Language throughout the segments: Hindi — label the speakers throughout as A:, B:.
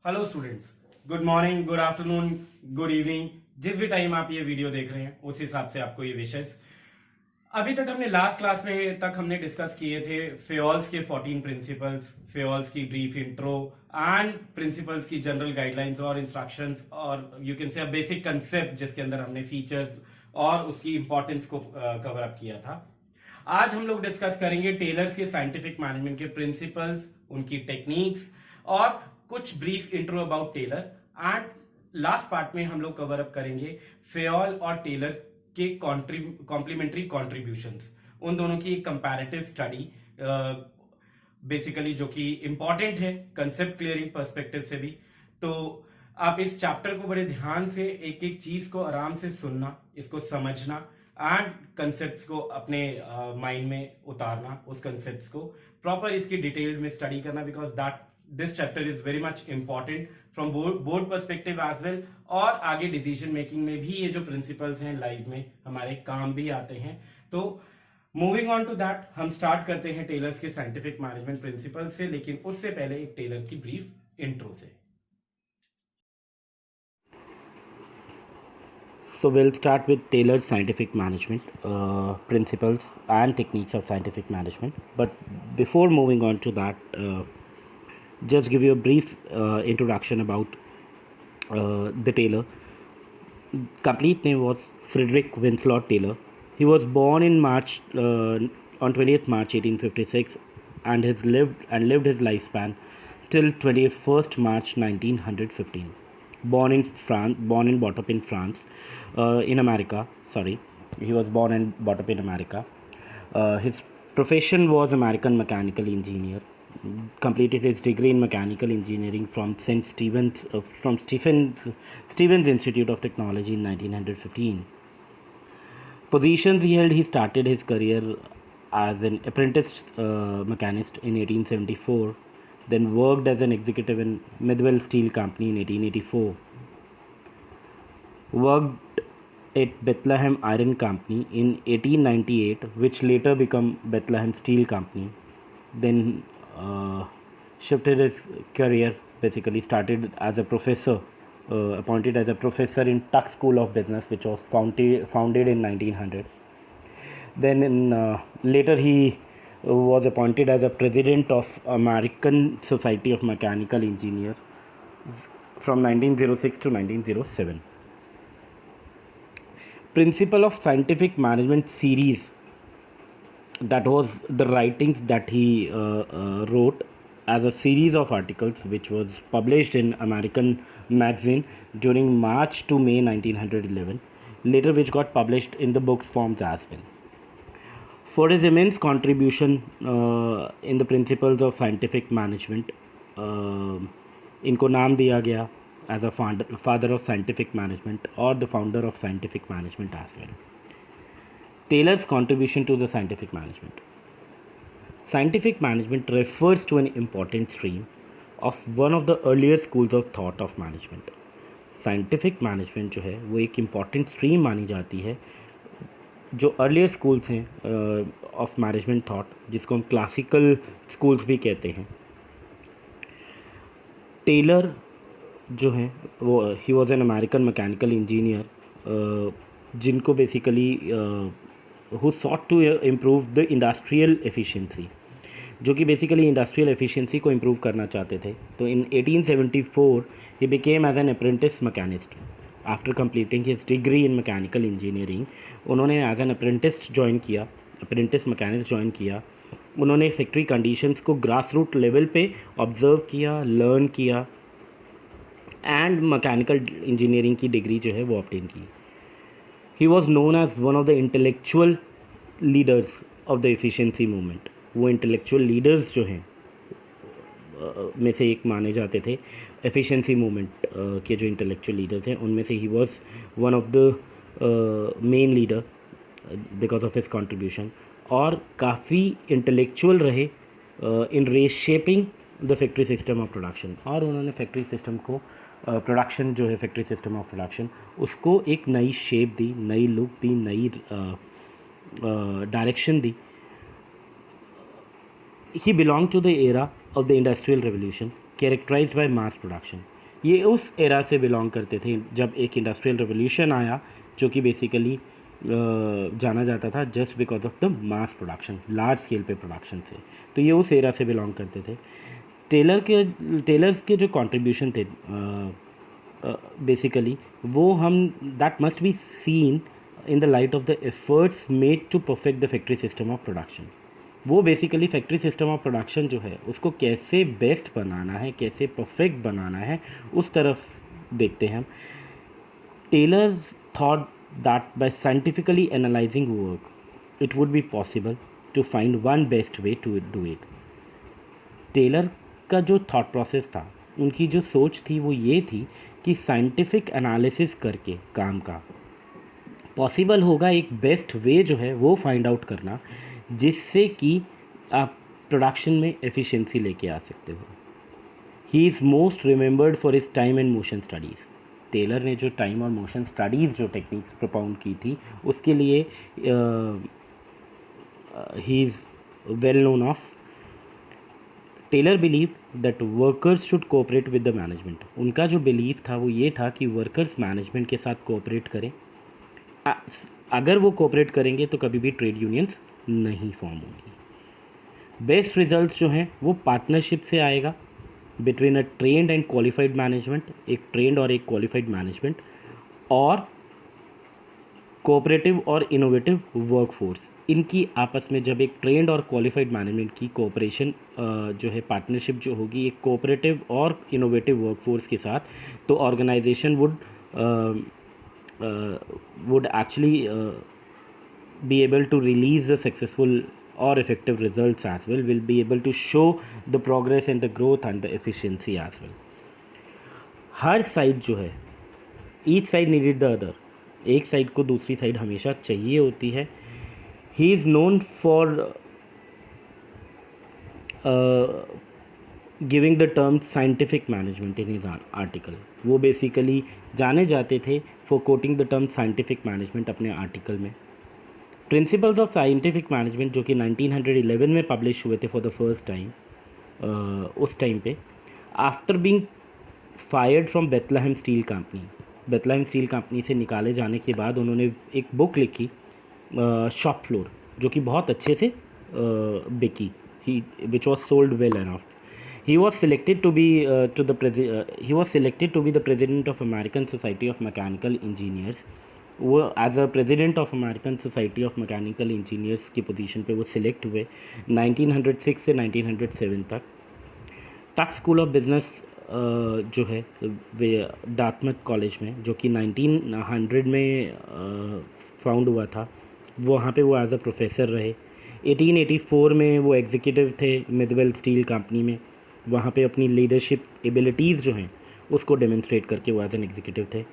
A: Hello students, good morning, good afternoon, good evening. जिस भी टाइम आप ये वीडियो देख रहे हैं उस हिसाब से आपको ये विशेष। अभी तक हमने लास्ट क्लास में तक हमने डिस्कस किए थे फेओल्स के 14 प्रिंसिपल्स, फेओल्स की ब्रीफ इंट्रो एंड प्रिंसिपल्स की जनरल गाइडलाइंस और इंस्ट्रक्शंस और you can say basic concept जिसके अंदर हमने फीचर्स और उसकी इंपॉर्टेंस को कवर अप किया था। आज हम लोग डिस्कस करेंगे टेलर्स के साइंटिफिक मैनेजमेंट के प्रिंसिपल्स, उनकी टेक्निक्स और कुछ brief intro about Taylor. And last part में हम लोग कवर अप करेंगे फेओल और टेलर के कॉम्प्लीमेंट्री कॉन्ट्रीब्यूशंस, उन दोनों की एक कंपैरेटिव स्टडी बेसिकली जो कि इंपॉर्टेंट है कंसेप्ट क्लियरिंग पर्सपेक्टिव से भी। तो आप इस चैप्टर को बड़े ध्यान से एक एक चीज को आराम से सुनना, इसको समझना एंड कंसेप्ट्स को अपने माइंड में उतारना, उस कंसेप्ट्स को प्रॉपर इसकी डिटेल में स्टडी करना, because that this chapter is very much important from board perspective as well. और आगे डिसीजन मेकिंग में भी ये जो प्रिंसिपल्स हैं लाइफ में हमारे काम भी आते हैं। तो मूविंग ऑन टू दैट, हम स्टार्ट करते हैं टेलर्स के साइंटिफिक मैनेजमेंट प्रिंसिपल से, लेकिन उससे पहले एक टेलर की ब्रीफ इंट्रो से।
B: So we'll start with Taylor's scientific management principles and techniques of scientific management. But before moving on to that, just give you a brief introduction about the Taylor. Complete name was Frederick Winslow Taylor. He was born in March on 20th March 1856, and has lived his lifespan till 21st March 1915. Born in France, born and brought up in France, in America. Sorry, he was born and brought up in America. His profession was American mechanical engineer. Completed his degree in mechanical engineering from St. Stephen's Institute of Technology in 1915. Positions he held: he started his career as an apprentice mechanist in 1874, then worked as an executive in Midwell Steel Company in 1884. Worked at Bethlehem Iron Company in 1898, which later became Bethlehem Steel Company. Then shifted his career, basically started as a professor, appointed as a professor in Tuck School of Business, which was founded in 1900. Then later he was appointed as a president of American Society of Mechanical Engineers from 1906 to 1907. Principle of Scientific Management series, that was the writings that he wrote as a series of articles which was published in American magazine during March to May 1911, later which got published in the books forms as well. For his immense contribution in the principles of scientific management, इनको नाम दिया गया as a father of scientific management or the founder of scientific management as well. Taylor's contribution to the scientific management. Scientific management refers to an important stream of one of the earlier schools of thought of management. Scientific management जो है वो एक important stream मानी जाती है जो अर्लियर स्कूल्स हैं ऑफ मैनेजमेंट थॉट, जिसको हम क्लासिकल स्कूल्स भी कहते हैं. टेलर जो हैं वो he was an American mechanical engineer, जिनको basically who sought to improve the industrial efficiency, जो कि बेसिकली इंडस्ट्रियल एफिशिएंसी को इम्प्रूव करना चाहते थे. तो in 1874 he became as an apprentice machinist. After completing his degree in mechanical engineering, उन्होंने एज एन अप्रेंटिस ज्वाइन किया, अप्रेंटिस मैकेनिस्ट ज्वाइन किया. उन्होंने फैक्ट्री कंडीशंस को ग्रास रूट लेवल पे ऑब्जर्व किया, लर्न किया एंड मैकेनिकल इंजीनियरिंग की डिग्री जो है वो ऑब्टेन की. He was known as one of the intellectual leaders of the efficiency movement. वो इंटेलेक्चुअल लीडर्स जो हैं में से एक माने जाते थे. एफिशिएंसी मूवमेंट के जो इंटेलेक्चुअल लीडर्स हैं उनमें से he was one of the main leader because of his contribution. और काफ़ी इंटेलेक्चुअल रहे in reshaping the factory system of production. और उन्होंने फैक्ट्री सिस्टम को प्रोडक्शन जो है फैक्ट्री सिस्टम ऑफ प्रोडक्शन उसको एक नई शेप दी, नई लुक दी, नई डायरेक्शन दी. He belonged to the era of the Industrial Revolution. Characterized by mass production. ये उस एरा से बिलोंग करते थे जब एक इंडस्ट्रियल रिवोल्यूशन आया, जो कि बेसिकली जाना जाता था just because of the mass production, large scale पे प्रोडक्शन से। तो ये उस एरा से बिलोंग करते थे। टेलर्स के जो कंट्रीब्यूशन थे बेसिकली, वो हम that must be seen in the light of the efforts made to perfect the factory system of production. वो basically factory system of production जो है उसको कैसे बेस्ट बनाना है, कैसे परफेक्ट बनाना है, उस तरफ देखते हैं हम। Taylor's thought that by scientifically analyzing work, it would be possible to find one best way to do it. Taylor का जो थॉट प्रोसेस था, उनकी जो सोच थी वो ये थी कि साइंटिफिक एनालिसिस करके काम का पॉसिबल होगा एक बेस्ट वे जो है वो फाइंड आउट करना, जिससे कि आप प्रोडक्शन में एफिशिएंसी लेके आ सकते हो। He is most remembered for his time and motion studies. Taylor ने जो टाइम और मोशन स्टडीज़ जो टेक्निक्स प्रोपाउंड की थी, उसके लिए he is well known of. Taylor believe that workers should cooperate with the management. उनका जो बिलीव था वो ये था कि वर्कर्स मैनेजमेंट के साथ कोऑपरेट करें। अगर वो कोऑपरेट करेंगे तो कभी भी ट्रेड यूनियंस नहीं फॉर्म होंगी। बेस्ट रिजल्ट्स जो हैं वो पार्टनरशिप से आएगा between a trend and qualified management, एक ट्रेंड और एक क्वालिफाइड मैनेजमेंट, और कोऑपरेटिव और इनोवेटिव वर्कफोर्स। इनकी आपस में जब एक ट्रेंड और क्वालिफाइड मैनेजमेंट की कोऑपरेशन जो है, पार्टनरशिप जो होगी एक कोऑपरेटिव और इनोवेटिव वर्कफोर्स के साथ, तो organisation would actually be able to release the successful or effective results as well, will be able to show the progress and the growth and the efficiency as well. Her side जो है, each side needed the other, एक साइड को दूसरी साइड हमेशा चाहिए होती है। he is known for giving the term scientific management in his article. वो बेसिकली जाने जाते थे for coating the term scientific management अपने आर्टिकल में। प्रिंसिपल्स ऑफ साइंटिफिक मैनेजमेंट जो कि 1911 में पब्लिश हुए थे फॉर द फर्स्ट टाइम, उस टाइम पे after being fired from Bethlehem steel company, Bethlehem steel company से निकाले जाने के बाद उन्होंने एक बुक लिखी शॉप फ्लोर, जो कि बहुत अच्छे से बिकी, which was sold well enough. He was selected to be the president of American Society of Mechanical Engineers. वो as a president of American society of mechanical engineers की पोजीशन पे वो सिलेक्ट हुए 1906 से 1907 तक। टक स्कूल ऑफ बिजनेस जो है वे डार्टमथ कॉलेज में, जो कि 1900 में फाउंड हुआ था, वहाँ पे वो एज अ प्रोफेसर रहे। 1884 में वो एग्जीक्यूटिव थे मिडवेल स्टील कंपनी में, वहाँ पे अपनी लीडरशिप एबिलिटीज़ जो हैं उसको डेमोन्स्ट्रेट करके वो एज एन एग्जीक्यूटिव थे।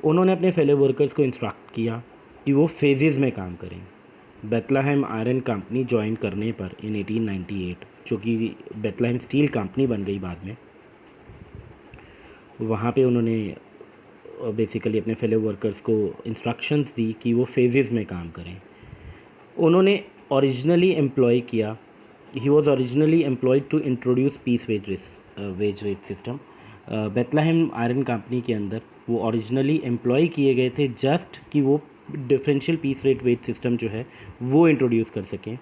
B: उन्होंने अपने फेलो वर्कर्स को इंस्ट्रक्ट किया कि वो फेजेस में काम करें। बेथलेहेम आयरन कंपनी ज्वाइन करने पर इन 1898, जो कि बेथलेहेम स्टील कंपनी बन गई बाद में, वहाँ पे उन्होंने बेसिकली अपने फेलो वर्कर्स को इंस्ट्रक्शंस दी कि वो फेजेस में काम करें। उन्होंने ओरिजिनली एम्प्लॉय किया, he was originally employed to introduce piece wage rate system. Bethlehem iron company के अंदर वो ओरिजिनली एम्प्लॉय किए गए थे जस्ट कि वो differential piece rate wage system जो है वो इंट्रोड्यूस कर सकें।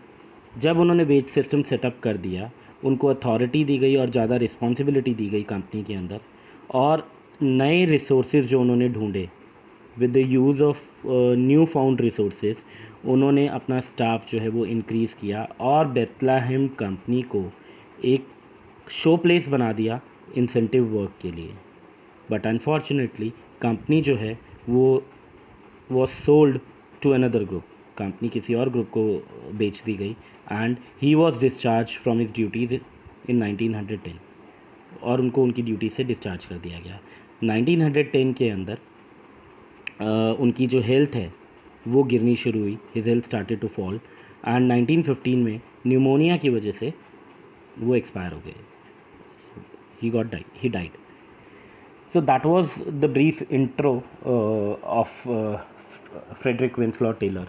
B: जब उन्होंने वेज सिस्टम सेटअप कर दिया, उनको अथॉरिटी दी गई और ज़्यादा रिस्पॉन्सिबिलिटी दी गई कंपनी के अंदर, और नए रिसोर्सेज जो उन्होंने ढूंढे with the use of new found resources, उन्होंने अपना स्टाफ जो है वो इंक्रीज़ किया और बेथलेहेम कंपनी को एक शो प्लेस बना दिया इंसेंटिव वर्क के लिए। बट अनफॉर्चुनेटली कंपनी जो है वो sold to another group, company किसी और ग्रुप को बेच दी गई, and he was discharge from his duties in 1910, और उनको उनकी ड्यूटी से डिस्चार्ज कर दिया गया। 1910 के अंदर उनकी जो हेल्थ है वो गिरनी शुरू हुई, his health started to fall, and 1915 में न्यूमोनिया की वजह से वो एक्सपायर हो गए, he died. So that was the brief intro of Frederick Winslow Taylor.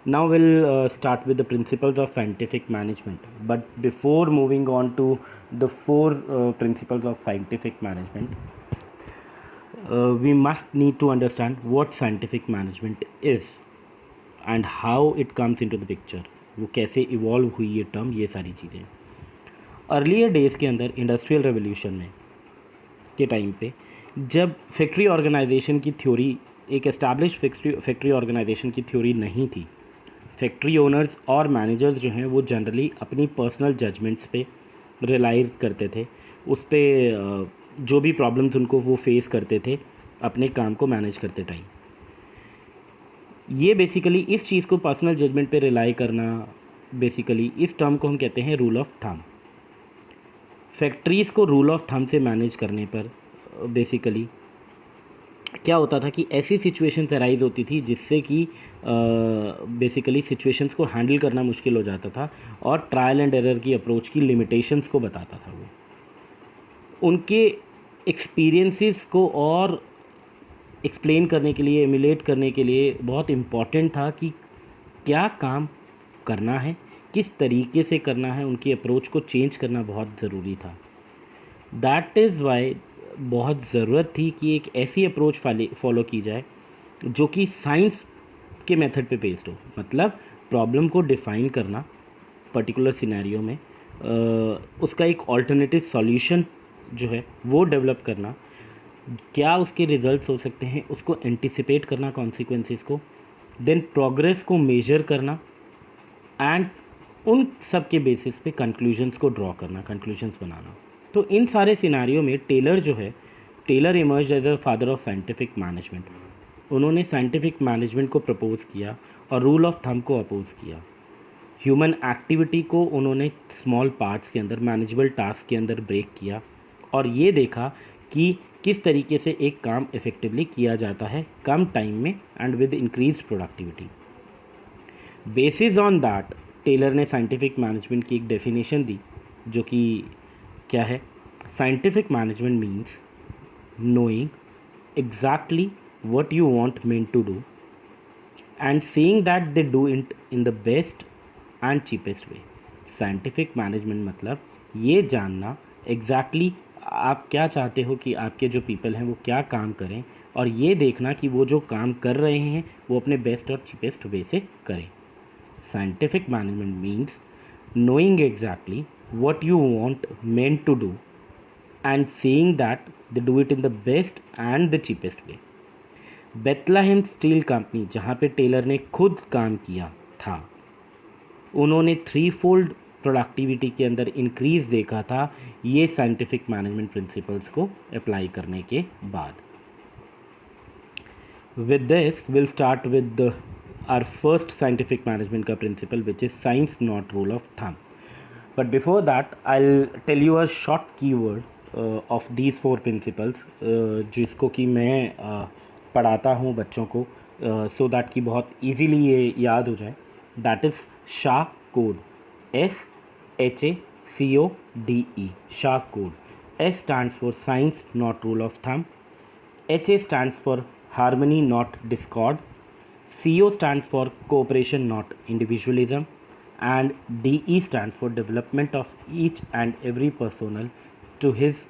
B: Now we'll start with the principles of scientific management. But before moving on to the four principles of scientific management, we must need to understand what scientific management is and how it comes into the picture. वो कैसे इवॉल्व हुई ये टर्म, ये सारी चीज़ें. अर्लियर डेज़ के अंदर इंडस्ट्रियल रेवोल्यूशन में के टाइम पे जब फैक्ट्री ऑर्गेनाइजेशन की थ्योरी, एक एस्टैब्लिश फैक्ट्री ऑर्गेनाइजेशन की थ्योरी नहीं थी, फैक्ट्री ओनर्स और मैनेजर्स जो हैं वो जनरली अपनी पर्सनल जजमेंट्स पे रिलाई करते थे. उस पर जो भी प्रॉब्लम्स उनको वो फेस करते थे अपने काम को मैनेज करते टाइम. ये बेसिकली इस चीज़ को पर्सनल जजमेंट पे रिलाई करना, बेसिकली इस टर्म को हम कहते हैं रूल ऑफ थंब. फैक्ट्रीज़ को रूल ऑफ थंब से मैनेज करने पर बेसिकली क्या होता था कि ऐसी सिचुएशंस अराइज होती थी जिससे कि बेसिकली सिचुएशंस को हैंडल करना मुश्किल हो जाता था और ट्रायल एंड एरर की अप्रोच की लिमिटेशंस को बताता था. वो उनके एक्सपीरियंसेस को और एक्सप्लेन करने के लिए, एमुलेट करने के लिए बहुत इम्पॉर्टेंट था कि क्या काम करना है, किस तरीके से करना है, उनकी अप्रोच को चेंज करना बहुत ज़रूरी था. दैट इज़ वाई बहुत ज़रूरत थी कि एक ऐसी अप्रोच फॉलो की जाए जो कि साइंस के मेथड पे बेस्ड हो. मतलब प्रॉब्लम को डिफ़ाइन करना पर्टिकुलर सिनेरियो में, उसका एक ऑल्टरनेटिव सॉल्यूशन जो है वो डेवलप करना, क्या उसके रिजल्ट्स हो सकते हैं उसको एंटिसिपेट करना कॉन्सिक्वेंसेस को, देन प्रोग्रेस को मेजर करना एंड उन सब के बेसिस पे कंक्लूजन्स को ड्रॉ करना, कंक्लूजन्स बनाना. तो इन सारे सिनारियों में टेलर जो है, Taylor emerged as a father of scientific management. उन्होंने साइंटिफिक मैनेजमेंट को प्रपोज़ किया और रूल ऑफ थंब को अपोज किया. ह्यूमन एक्टिविटी को उन्होंने स्मॉल पार्ट्स के अंदर, मैनेजेबल टास्क के अंदर ब्रेक किया और ये देखा कि किस तरीके से एक काम इफ़ेक्टिवली किया जाता है कम टाइम में and with increase productivity. Basis on that Taylor ने साइंटिफिक मैनेजमेंट की एक डेफिनेशन दी जो कि क्या है, scientific management means knowing exactly what you want men to do and seeing that they do it in the best and cheapest way. Scientific management मतलब ये जानना exactly आप क्या चाहते हो कि आपके जो पीपल हैं वो क्या काम करें और ये देखना कि वो जो काम कर रहे हैं वो अपने बेस्ट और चीपेस्ट वे से करें. Scientific management means knowing exactly what you want men to do and seeing that they do it in the best and the cheapest way. Bethlehem steel company जहाँ पे टेलर ने खुद काम किया था, उन्होंने 3-fold प्रोडक्टिविटी के अंदर इंक्रीज़ देखा था ये साइंटिफिक मैनेजमेंट प्रिंसिपल्स को अप्लाई करने के बाद. With this will start with our first scientific management का principle which is science not rule of thumb. But before that I will tell you a short keyword of these 4 principles जिसको कि मैं पढ़ाता हूँ बच्चों को सो दैट कि बहुत इजीली ये याद हो जाए. दैट इज़ शा कोड, SHACODE, शा code. S stands for science not rule of thumb, HA stands for harmony not discord, CO stands for cooperation not individualism, and DE stands for development of each and every personnel to his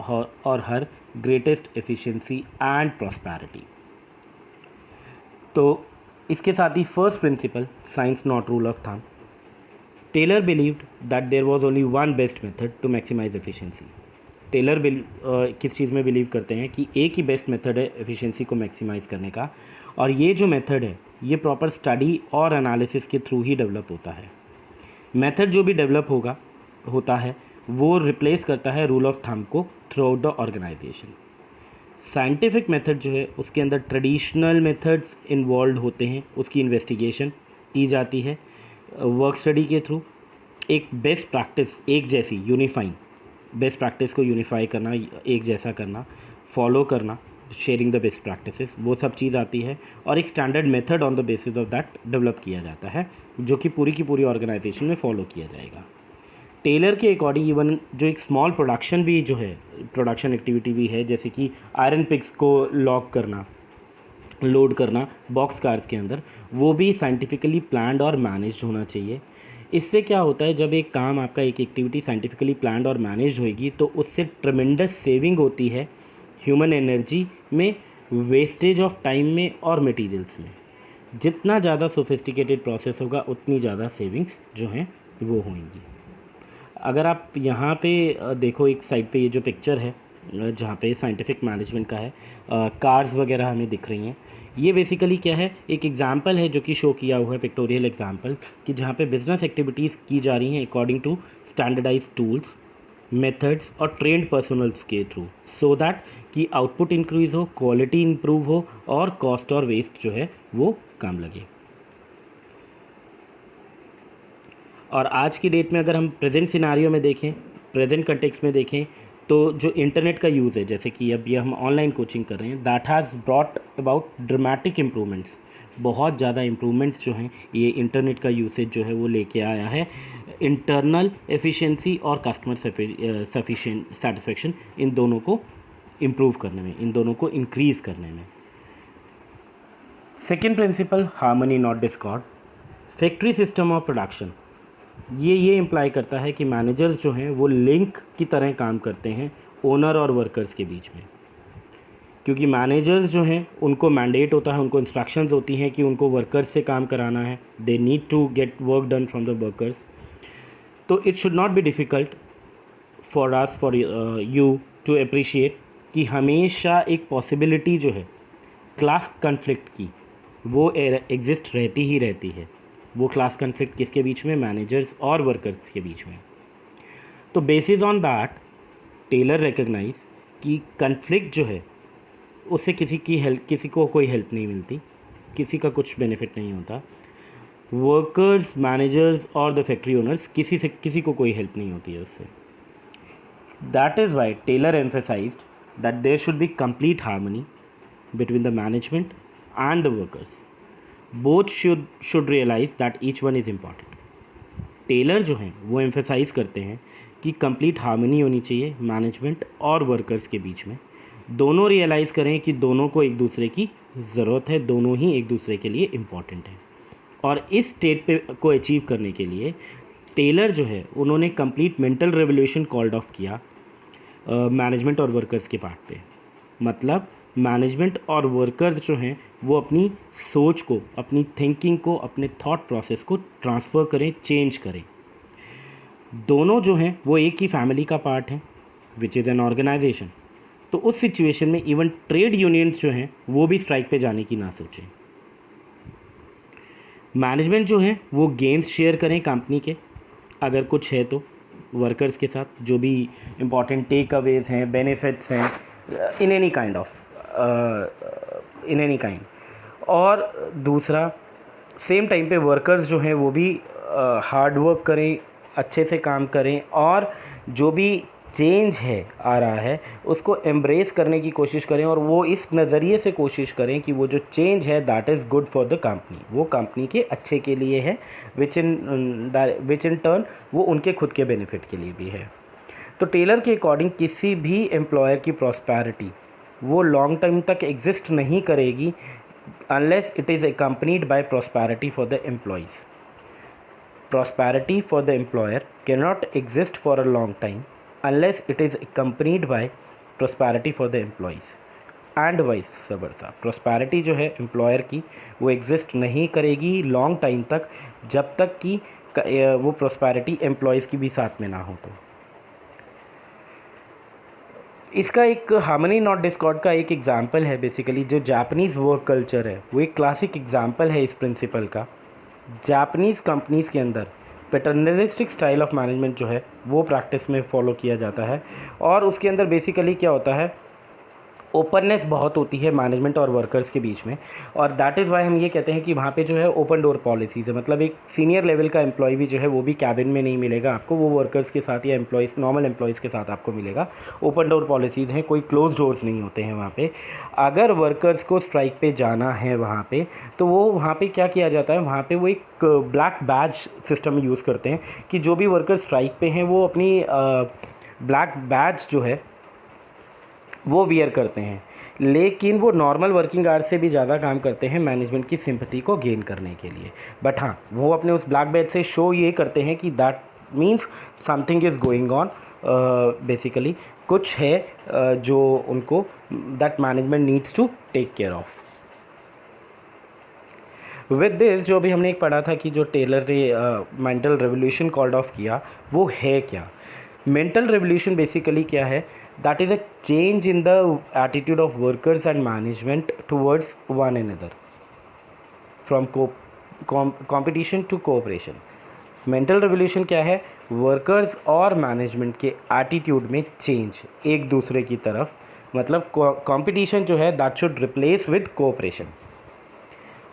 B: or her greatest efficiency and prosperity. तो इसके साथ ही first principle science not rule of thumb. Taylor believed that there was only one best method to maximise efficiency. Taylor किस चीज़ में बिलीव करते हैं कि एक ही बेस्ट मेथड है एफिशिएंसी को मैक्सिमाइज़ करने का, और ये जो मेथड है ये प्रॉपर स्टडी और एनालिसिस के थ्रू ही डेवलप होता है. मेथड जो भी डेवलप होता है वो रिप्लेस करता है रूल ऑफ थंब को throughout the organization. Scientific method जो है उसके अंदर ट्रेडिशनल मेथड्स इन्वॉल्व होते हैं, उसकी इन्वेस्टिगेशन की जाती है वर्क स्टडी के थ्रू. एक बेस्ट प्रैक्टिस, एक जैसी यूनिफाइंग बेस्ट प्रैक्टिस को यूनिफाई करना, एक जैसा करना, फॉलो करना, शेयरिंग द बेस्ट प्रैक्टिसेस, वो सब चीज़ आती है और एक standard method on the basis of that develop किया जाता है जो कि पूरी की पूरी ऑर्गेनाइजेशन में फॉलो किया जाएगा. टेलर के अकॉर्डिंग इवन जो एक स्मॉल प्रोडक्शन भी जो है, प्रोडक्शन एक्टिविटी भी है, जैसे कि आयरन पिक्स को लॉक करना, लोड करना बॉक्स कार्स के अंदर, वो भी साइंटिफिकली प्लान्ड और मैनेज्ड होना चाहिए। इससे क्या होता है, जब एक काम आपका, एक एक्टिविटी साइंटिफिकली प्लान्ड और मैनेज्ड होएगी तो उससे ट्रमेंडस सेविंग होती है ह्यूमन एनर्जी में, वेस्टेज ऑफ टाइम में और मटेरियल्स में। जितना ज़्यादा सोफिस्टिकेटेड प्रोसेस होगा उतनी ज़्यादा सेविंग्स जो हैं वो होंगी। अगर आप यहाँ पे देखो एक साइड पे ये जो पिक्चर है जहाँ पे साइंटिफिक मैनेजमेंट का है, कार्स वगैरह हमें दिख रही हैं। ये बेसिकली क्या है, एक एग्जांपल है जो कि शो किया हुआ है, पिक्टोरियल एग्जांपल, कि जहाँ पे बिजनेस एक्टिविटीज़ की जा रही हैं according to standardize tools, methods और ट्रेंड पर्सनल्स के थ्रू, सो दैट कि आउटपुट इंक्रीज़ हो, क्वालिटी इंप्रूव हो और कॉस्ट और वेस्ट जो है वो कम लगे। और आज की डेट में अगर हम प्रेजेंट सिनारियो में देखें, प्रेजेंट कंटेक्स्ट में देखें, तो जो इंटरनेट का यूज़ है, जैसे कि अब ये हम ऑनलाइन कोचिंग कर रहे हैं, that has brought about dramatic improvements. बहुत ज़्यादा इम्प्रूवमेंट्स जो हैं ये इंटरनेट का यूसेज जो है वो लेके आया है। इंटरनल एफिशिएंसी और कस्टमर सेटिस्फेक्शन, इन दोनों को इम्प्रूव करने में, इन दोनों को इंक्रीज़ करने में। Second principle, harmony not discord. Factory system of production, ये इम्प्लाई करता है कि मैनेजर्स जो हैं वो लिंक की तरह काम करते हैं ओनर और वर्कर्स के बीच में, क्योंकि मैनेजर्स जो हैं उनको मैंडेट होता है, उनको इंस्ट्रक्शंस होती हैं कि उनको वर्कर्स से काम कराना है, they need to get work done from the workers. तो it should not be difficult for us, for you to appreciate कि हमेशा एक पॉसिबिलिटी जो है क्लास कन्फ्लिक्ट की वो एग्जिस्ट रहती ही रहती है। वो क्लास कन्फ्लिक्ट किसके बीच में, मैनेजर्स और वर्कर्स के बीच में। तो basis on that Taylor recognize कि कन्फ्लिक्ट जो है उससे किसी को कोई हेल्प नहीं मिलती, किसी का कुछ बेनिफिट नहीं होता। वर्कर्स, मैनेजर्स और द फैक्ट्री ओनर्स, किसी को कोई हेल्प नहीं होती है उससे। That is why Taylor emphasized that there should be complete harmony between the management and the workers. Both should realize that each one is important. Taylor जो हैं वो एम्फेसाइज करते हैं कि कंप्लीट हार्मनी होनी चाहिए मैनेजमेंट और वर्कर्स के बीच में। दोनों रियलाइज़ करें कि दोनों को एक दूसरे की ज़रूरत है, दोनों ही एक दूसरे के लिए इम्पॉर्टेंट हैं। और इस स्टेट पे को अचीव करने के लिए टेलर जो है उन्होंने complete mental revolution called off किया मैनेजमेंट और वर्कर्स के पार्ट पे। मतलब मैनेजमेंट और वर्कर्स जो हैं वो अपनी सोच को, अपनी थिंकिंग को, अपने थॉट प्रोसेस को ट्रांसफ़र करें, चेंज करें। दोनों जो हैं वो एक ही फैमिली का पार्ट हैं, विच इज़ एन ऑर्गेनाइजेशन। तो उस सिचुएशन में इवन ट्रेड यूनियंस जो हैं वो भी स्ट्राइक पे जाने की ना सोचें। मैनेजमेंट जो है वो गेन्स शेयर करें कंपनी के, अगर कुछ है तो वर्कर्स के साथ, जो भी इम्पॉर्टेंट टेक अवेज हैं, बेनिफिट्स हैं, इन एनी काइंड। और दूसरा, सेम टाइम पे वर्कर्स जो हैं वो भी हार्ड वर्क करें, अच्छे से काम करें और जो भी चेंज है आ रहा है उसको एम्ब्रेस करने की कोशिश करें, और वो इस नज़रिए से कोशिश करें कि वो जो चेंज है that is good for the company, वो कंपनी के अच्छे के लिए है, विच इन टर्न वो उनके खुद के बेनिफिट के लिए भी है। तो टेलर के अकॉर्डिंग किसी भी एम्प्लॉयर की प्रॉस्पेरिटी वो लॉन्ग टाइम तक एग्जिस्ट नहीं करेगी unless it is accompanied by prosperity for the employees. Prosperity for the employer cannot exist for a long time unless it is accompanied by prosperity for the employees and vice versa. Prosperity जो है एम्प्लॉयर की वो एग्जिस्ट नहीं करेगी लॉन्ग टाइम तक जब तक कि वो प्रॉस्पेरिटी एम्प्लॉयज़ की भी साथ में ना हो। तो इसका एक हार्मनी नॉट डिस्कॉर्ड का एक एग्जांपल है, बेसिकली जो जापानीज़ वर्क कल्चर है वो एक क्लासिक एग्जांपल है इस प्रिंसिपल का। जापानीज़ कंपनीज़ के अंदर पैटर्नलिस्टिक स्टाइल ऑफ मैनेजमेंट जो है वो प्रैक्टिस में फॉलो किया जाता है, और उसके अंदर बेसिकली क्या होता है, ओपननेस बहुत होती है मैनेजमेंट और वर्कर्स के बीच में। और दैट इज़ वाई हम ये कहते हैं कि वहाँ पे जो है ओपन डोर पॉलिसीज़ है। मतलब एक सीनियर लेवल का एम्प्लॉय भी जो है वो भी कैबिन में नहीं मिलेगा आपको, वो वर्कर्स के साथ या एम्प्लॉयज़, नॉर्मल एम्प्लॉयज़ के साथ आपको मिलेगा। ओपन डोर पॉलिसीज़ हैं, कोई क्लोज डोर्स नहीं होते हैं वहाँ पे। अगर वर्कर्स को स्ट्राइक पे जाना है वहाँ पे, तो वो वहाँ पे क्या किया जाता है, वहाँ पे वो एक ब्लैक बैज सिस्टम यूज़ करते हैं कि जो भी वर्कर्स स्ट्राइक पे हैं वो अपनी ब्लैक बैज जो है वो वियर करते हैं। लेकिन वो नॉर्मल वर्किंग आवर्स से भी ज़्यादा काम करते हैं मैनेजमेंट की सिंपैथी को गेन करने के लिए। बट हाँ, वो अपने उस ब्लैक बैज से शो ये करते हैं कि that means something is going on, basically कुछ है जो उनको that management needs to take care of. With this, जो भी हमने एक पढ़ा था कि जो टेलर ने मेंटल रेवोल्यूशन कॉल्ड ऑफ किया, वो है क्या? मेंटल रेवोल्यूशन बेसिकली क्या है? That is a change in the attitude of workers and management towards one another, from competition to cooperation. Mental revolution क्या है? वर्कर्स और मैनेजमेंट के एटीट्यूड में चेंज एक दूसरे की तरफ, मतलब कंपटीशन जो है that should replace with cooperation.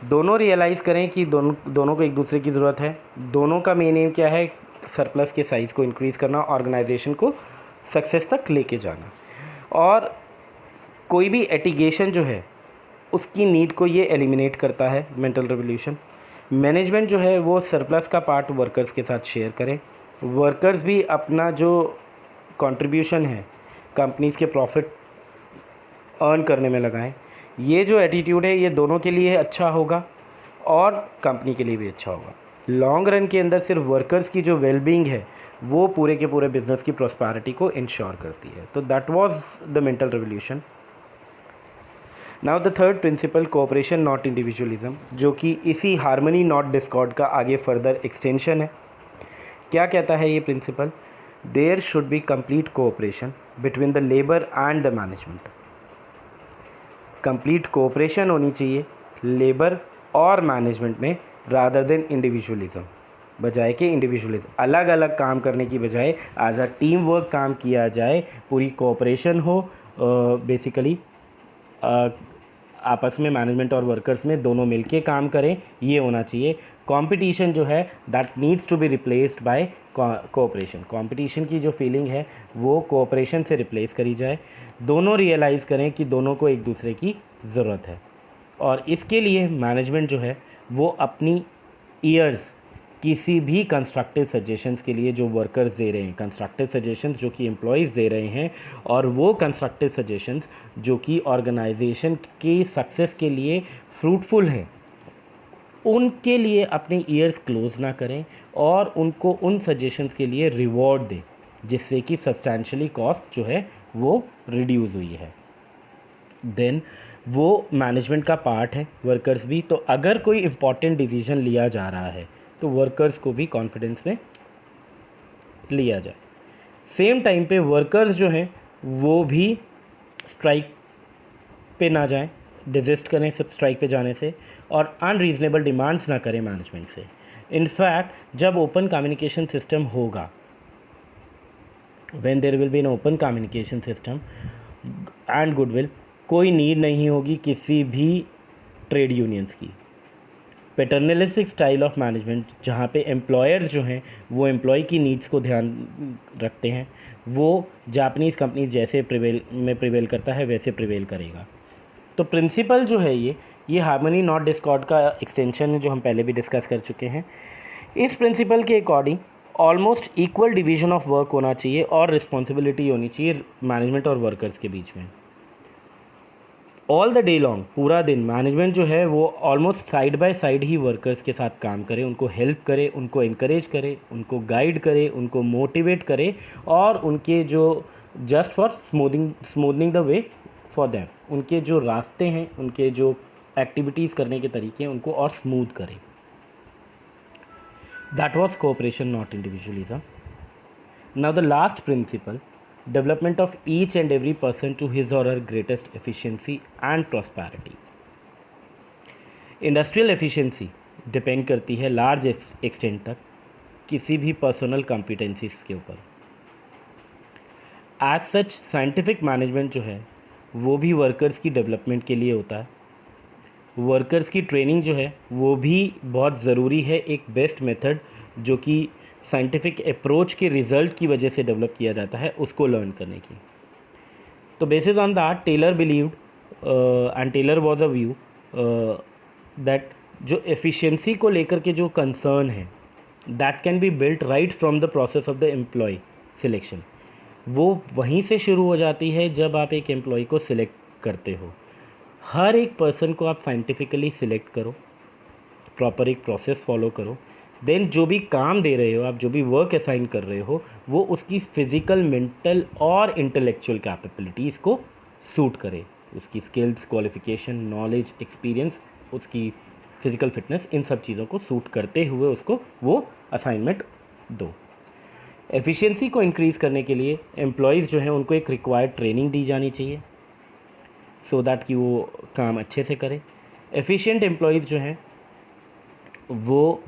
B: दोनों रियलाइज़ करें कि दोनों को एक दूसरे की ज़रूरत है। दोनों का मेन एम क्या है? सरप्लस के साइज़ को इंक्रीज़ करना, ऑर्गेनाइजेशन को सक्सेस तक लेके जाना। और कोई भी एटिगेशन जो है उसकी नीड को ये एलिमिनेट करता है मेंटल रेवोल्यूशन। मैनेजमेंट जो है वो सरप्लस का पार्ट वर्कर्स के साथ शेयर करें, वर्कर्स भी अपना जो कंट्रीब्यूशन है कंपनीज़ के प्रॉफिट अर्न करने में लगाएं। ये जो एटीट्यूड है ये दोनों के लिए अच्छा होगा और कंपनी के लिए भी अच्छा होगा। लॉन्ग रन के अंदर सिर्फ वर्कर्स की जो वेलबींग है वो पूरे के पूरे बिजनेस की प्रॉस्पेरिटी को इंश्योर करती है। तो that was the mental revolution. Now the third principal, cooperation not individualism, जो कि इसी हार्मनी नॉट डिस्कॉर्ड का आगे फर्दर एक्सटेंशन है। क्या कहता है ये प्रिंसिपल? There should be complete cooperation between the labour and the management. Complete cooperation होनी चाहिए लेबर और मैनेजमेंट में, रादर देन इंडिविजुअलिज्म, बजाय के इंडिविजुअलिज्म। अलग अलग काम करने की बजाय एज अ टीम वर्क काम किया जाए, पूरी कोऑपरेशन हो, बेसिकली आपस में मैनेजमेंट और वर्कर्स में दोनों मिलके काम करें, ये होना चाहिए। कंपटीशन जो है that needs to be replaced by cooperation. Competition की जो फीलिंग है वो कोऑपरेशन से रिप्लेस करी जाए। दोनों रियलाइज़ करें कि दोनों को एक दूसरे की ज़रूरत है, और इसके लिए मैनेजमेंट जो है वो अपनी ईयर्स किसी भी कंस्ट्रक्टिव सजेशंस के लिए जो वर्कर्स दे रहे हैं, कंस्ट्रक्टिव सजेशंस जो कि एम्प्लॉयज़ दे रहे हैं, और वो कंस्ट्रक्टिव सजेशंस जो कि ऑर्गेनाइजेशन की सक्सेस के लिए फ्रूटफुल हैं, उनके लिए अपने ईयर्स क्लोज ना करें और उनको उन सजेशंस के लिए रिवॉर्ड दें, जिससे कि सब्सटैंशियली कॉस्ट जो है वो रिड्यूस हुई है। देन वो मैनेजमेंट का पार्ट है, वर्कर्स भी। तो अगर कोई इम्पॉर्टेंट डिसीजन लिया जा रहा है तो वर्कर्स को भी कॉन्फिडेंस में लिया जाए। सेम टाइम पे वर्कर्स जो हैं वो भी स्ट्राइक पे ना जाएं, डिजिस्ट करें सब स्ट्राइक पे जाने से, और अनरीजनेबल डिमांड्स ना करें मैनेजमेंट से। इनफैक्ट जब ओपन कम्युनिकेशन सिस्टम होगा, when there will be an open communication system and goodwill, कोई नीड नहीं होगी किसी भी ट्रेड यूनियंस की। पैटर्नलिस्टिक स्टाइल ऑफ मैनेजमेंट, जहाँ पे एम्प्लॉयर्स जो हैं वो एम्प्लॉय की नीड्स को ध्यान रखते हैं, वो जापानीज़ कंपनीज जैसे प्रिवेल करता है वैसे प्रिवेल करेगा। तो प्रिंसिपल जो है ये हार्मनी नॉट डिस्कॉर्ड का एक्सटेंशन है, जो हम पहले भी डिस्कस कर चुके हैं। इस प्रिंसिपल के according almost equal division of work होना चाहिए और रिस्पॉन्सिबिलिटी होनी चाहिए मैनेजमेंट और वर्कर्स के बीच में। ऑल द डे लॉन्ग, पूरा दिन मैनेजमेंट जो है वो almost side by side he workers के साथ काम करे, उनको हेल्प करे, उनको इनकरेज करे, उनको गाइड करे, उनको मोटिवेट करे, और उनके जो just for smoothening the way for them, उनके जो रास्ते हैं, उनके जो एक्टिविटीज़ करने के तरीके हैं, उनको और स्मूथ करें। That was cooperation not individualism. Now the last principle, development of each and every person to his or her greatest efficiency and prosperity. Industrial efficiency depend करती है लार्ज एक्सटेंट तक किसी भी पर्सनल कॉम्पिटेंसीज के ऊपर। एज सच साइंटिफिक मैनेजमेंट जो है वो भी वर्कर्स की डेवलपमेंट के लिए होता है। वर्कर्स की ट्रेनिंग जो है वो भी बहुत ज़रूरी है, एक बेस्ट मेथड जो कि साइंटिफिक अप्रोच के रिज़ल्ट की वजह से डेवलप किया जाता है, उसको लर्न करने की। तो basis on that Taylor believed and Taylor was a view that जो एफिशिएंसी को लेकर के जो कंसर्न है that can be built right from the process of the employ selection. वो वहीं से शुरू हो जाती है जब आप एक एम्प्लॉय को सिलेक्ट करते हो। हर एक पर्सन को आप साइंटिफिकली सिलेक्ट करो, प्रॉपर एक प्रोसेस फॉलो करो, देन जो भी काम दे रहे हो आप, जो भी वर्क असाइन कर रहे हो, वो उसकी फिज़िकल, मेंटल और इंटेलेक्चुअल कैपेबिलिटीज़ को सूट करे, उसकी स्किल्स, क्वालिफिकेशन, नॉलेज, एक्सपीरियंस, उसकी फिज़िकल फिटनेस, इन सब चीज़ों को सूट करते हुए उसको वो असाइनमेंट दो। एफिशिएंसी को इंक्रीज़ करने के लिए एम्प्लॉयज़ जो हैं उनको एक रिक्वायर्ड ट्रेनिंग दी जानी चाहिए सो दैट कि वो काम अच्छे से करें। एफिशिएंट एम्प्लॉयज़ जो हैं वो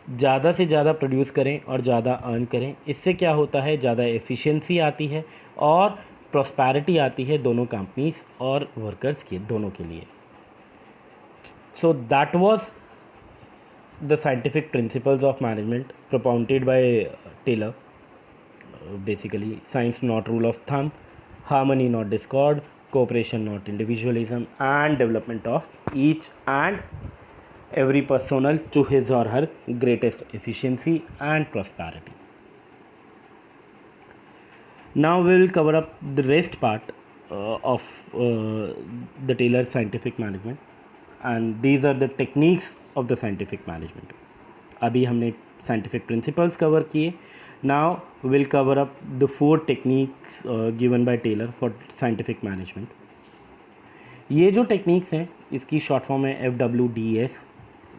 B: ज़्यादा से ज़्यादा प्रोड्यूस करें और ज़्यादा अर्न करें। इससे क्या होता है, ज़्यादा एफिशिएंसी आती है और प्रॉस्पेरिटी आती है दोनों कंपनीज और वर्कर्स के दोनों के लिए। So that was the scientific principles of management propounded by Taylor. Basically, science not rule of thumb, harmony not discord, cooperation not individualism, and development of each and every personnel to his or her greatest efficiency and prosperity. Now we will cover up the rest part of the Taylor's scientific management, and these are the techniques of the scientific management. अभी हमने scientific principles cover किए. Now we will cover up the 4 techniques given by Taylor for scientific management. ये जो techniques हैं इसकी short form है FWDS.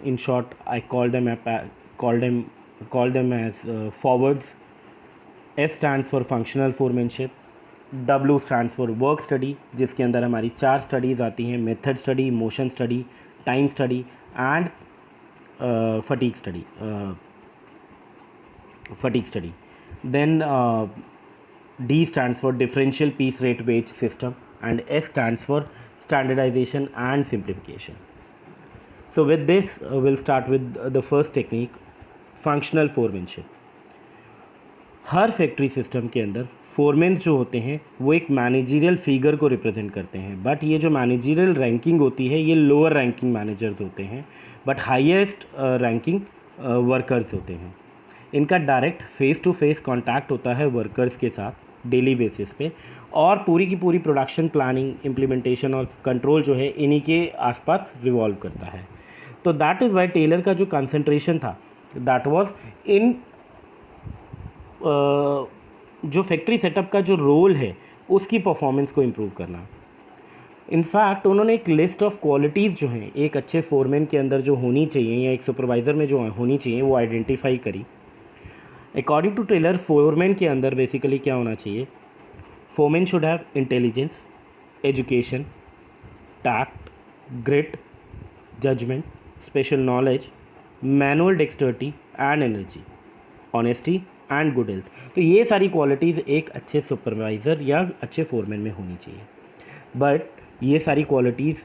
B: In short, I call them as forwards. S stands for functional foremanship. W stands for work study, जिसके अंदर हमारी 4 स्टडीज़ आती हैं: method study, motion study, time study and fatigue study. Then D stands for differential piece rate wage system, and S stands for standardization and simplification. So with this we'll start with the first technique, functional foremanship. Her factory system के अंदर फोरमेन्स जो होते हैं वो एक मैनेजरियल फिगर को रिप्रेजेंट करते हैं, बट ये जो मैनेजरियल रैंकिंग होती है ये लोअर रैंकिंग मैनेजर्स होते हैं, बट हाईएस्ट रैंकिंग वर्कर्स होते हैं. इनका direct face to face contact होता है वर्कर्स के साथ डेली बेसिस पे, और पूरी की पूरी प्रोडक्शन प्लानिंग, इम्प्लीमेंटेशन और कंट्रोल जो है इन्हीं के आसपास रिवॉल्व करता है. तो दैट इज़ वाई टेलर का जो कंसंट्रेशन था दैट वाज इन जो फैक्ट्री सेटअप का जो रोल है उसकी परफॉर्मेंस को इम्प्रूव करना. इनफैक्ट उन्होंने एक लिस्ट ऑफ क्वालिटीज़ जो हैं एक अच्छे फोरमैन के अंदर जो होनी चाहिए या एक सुपरवाइज़र में जो होनी चाहिए वो आइडेंटिफाई करी. अकॉर्डिंग टू टेलर फोरमैन के अंदर बेसिकली क्या होना चाहिए, foreman should have intelligence, education, tact, grit, judgement, special knowledge, manual dexterity and energy, honesty and good health. तो ये सारी क्वालिटीज़ एक अच्छे सुपरवाइज़र या अच्छे फोरमैन में होनी चाहिए. बट ये सारी qualities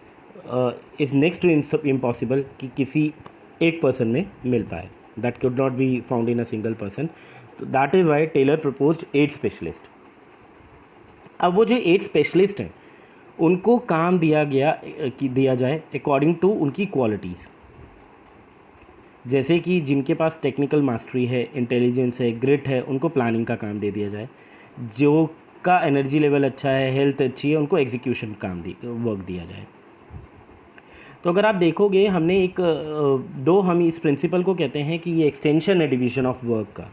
B: is next to impossible कि किसी एक पर्सन में मिल पाए. That could not be found in a single person. तो that is why Taylor proposed 8 specialist. अब वो जो 8 स्पेशलिस्ट हैं उनको काम दिया जाए अकॉर्डिंग टू उनकी क्वालिटीज़. जैसे कि जिनके पास टेक्निकल मास्टरी है, इंटेलिजेंस है, ग्रिट है, उनको प्लानिंग का काम दे दिया जाए. जो का एनर्जी लेवल अच्छा है, हेल्थ अच्छी है, उनको एग्जीक्यूशन वर्क दिया जाए. तो अगर आप देखोगे हमने हम इस प्रिंसिपल को कहते हैं कि ये एक्सटेंशन है डिवीज़न ऑफ वर्क का.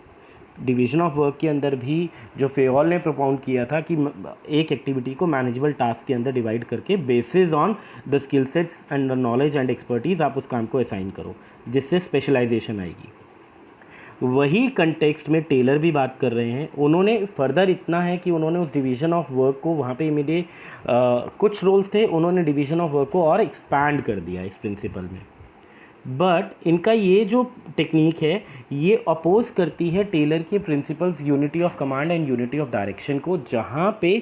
B: डिवीज़न ऑफ वर्क के अंदर भी जो फेओल ने प्रोपाउंड किया था कि एक एक्टिविटी को मैनेजेबल टास्क के अंदर डिवाइड करके basis on the skill sets and the knowledge and expertise आप उस काम को असाइन करो, जिससे स्पेशलाइजेशन आएगी. वही कंटेक्स्ट में टेलर भी बात कर रहे हैं. उन्होंने फर्दर इतना है कि उन्होंने उस डिवीज़न ऑफ वर्क को वहाँ पे इमीडिएट कुछ रोल्स थे, उन्होंने डिवीज़न ऑफ वर्क को और एक्सपैंड कर दिया इस प्रिंसिपल में. बट इनका ये जो टेक्निक है ये अपोज करती है टेलर के principles unity of command and unity of direction को, जहाँ पे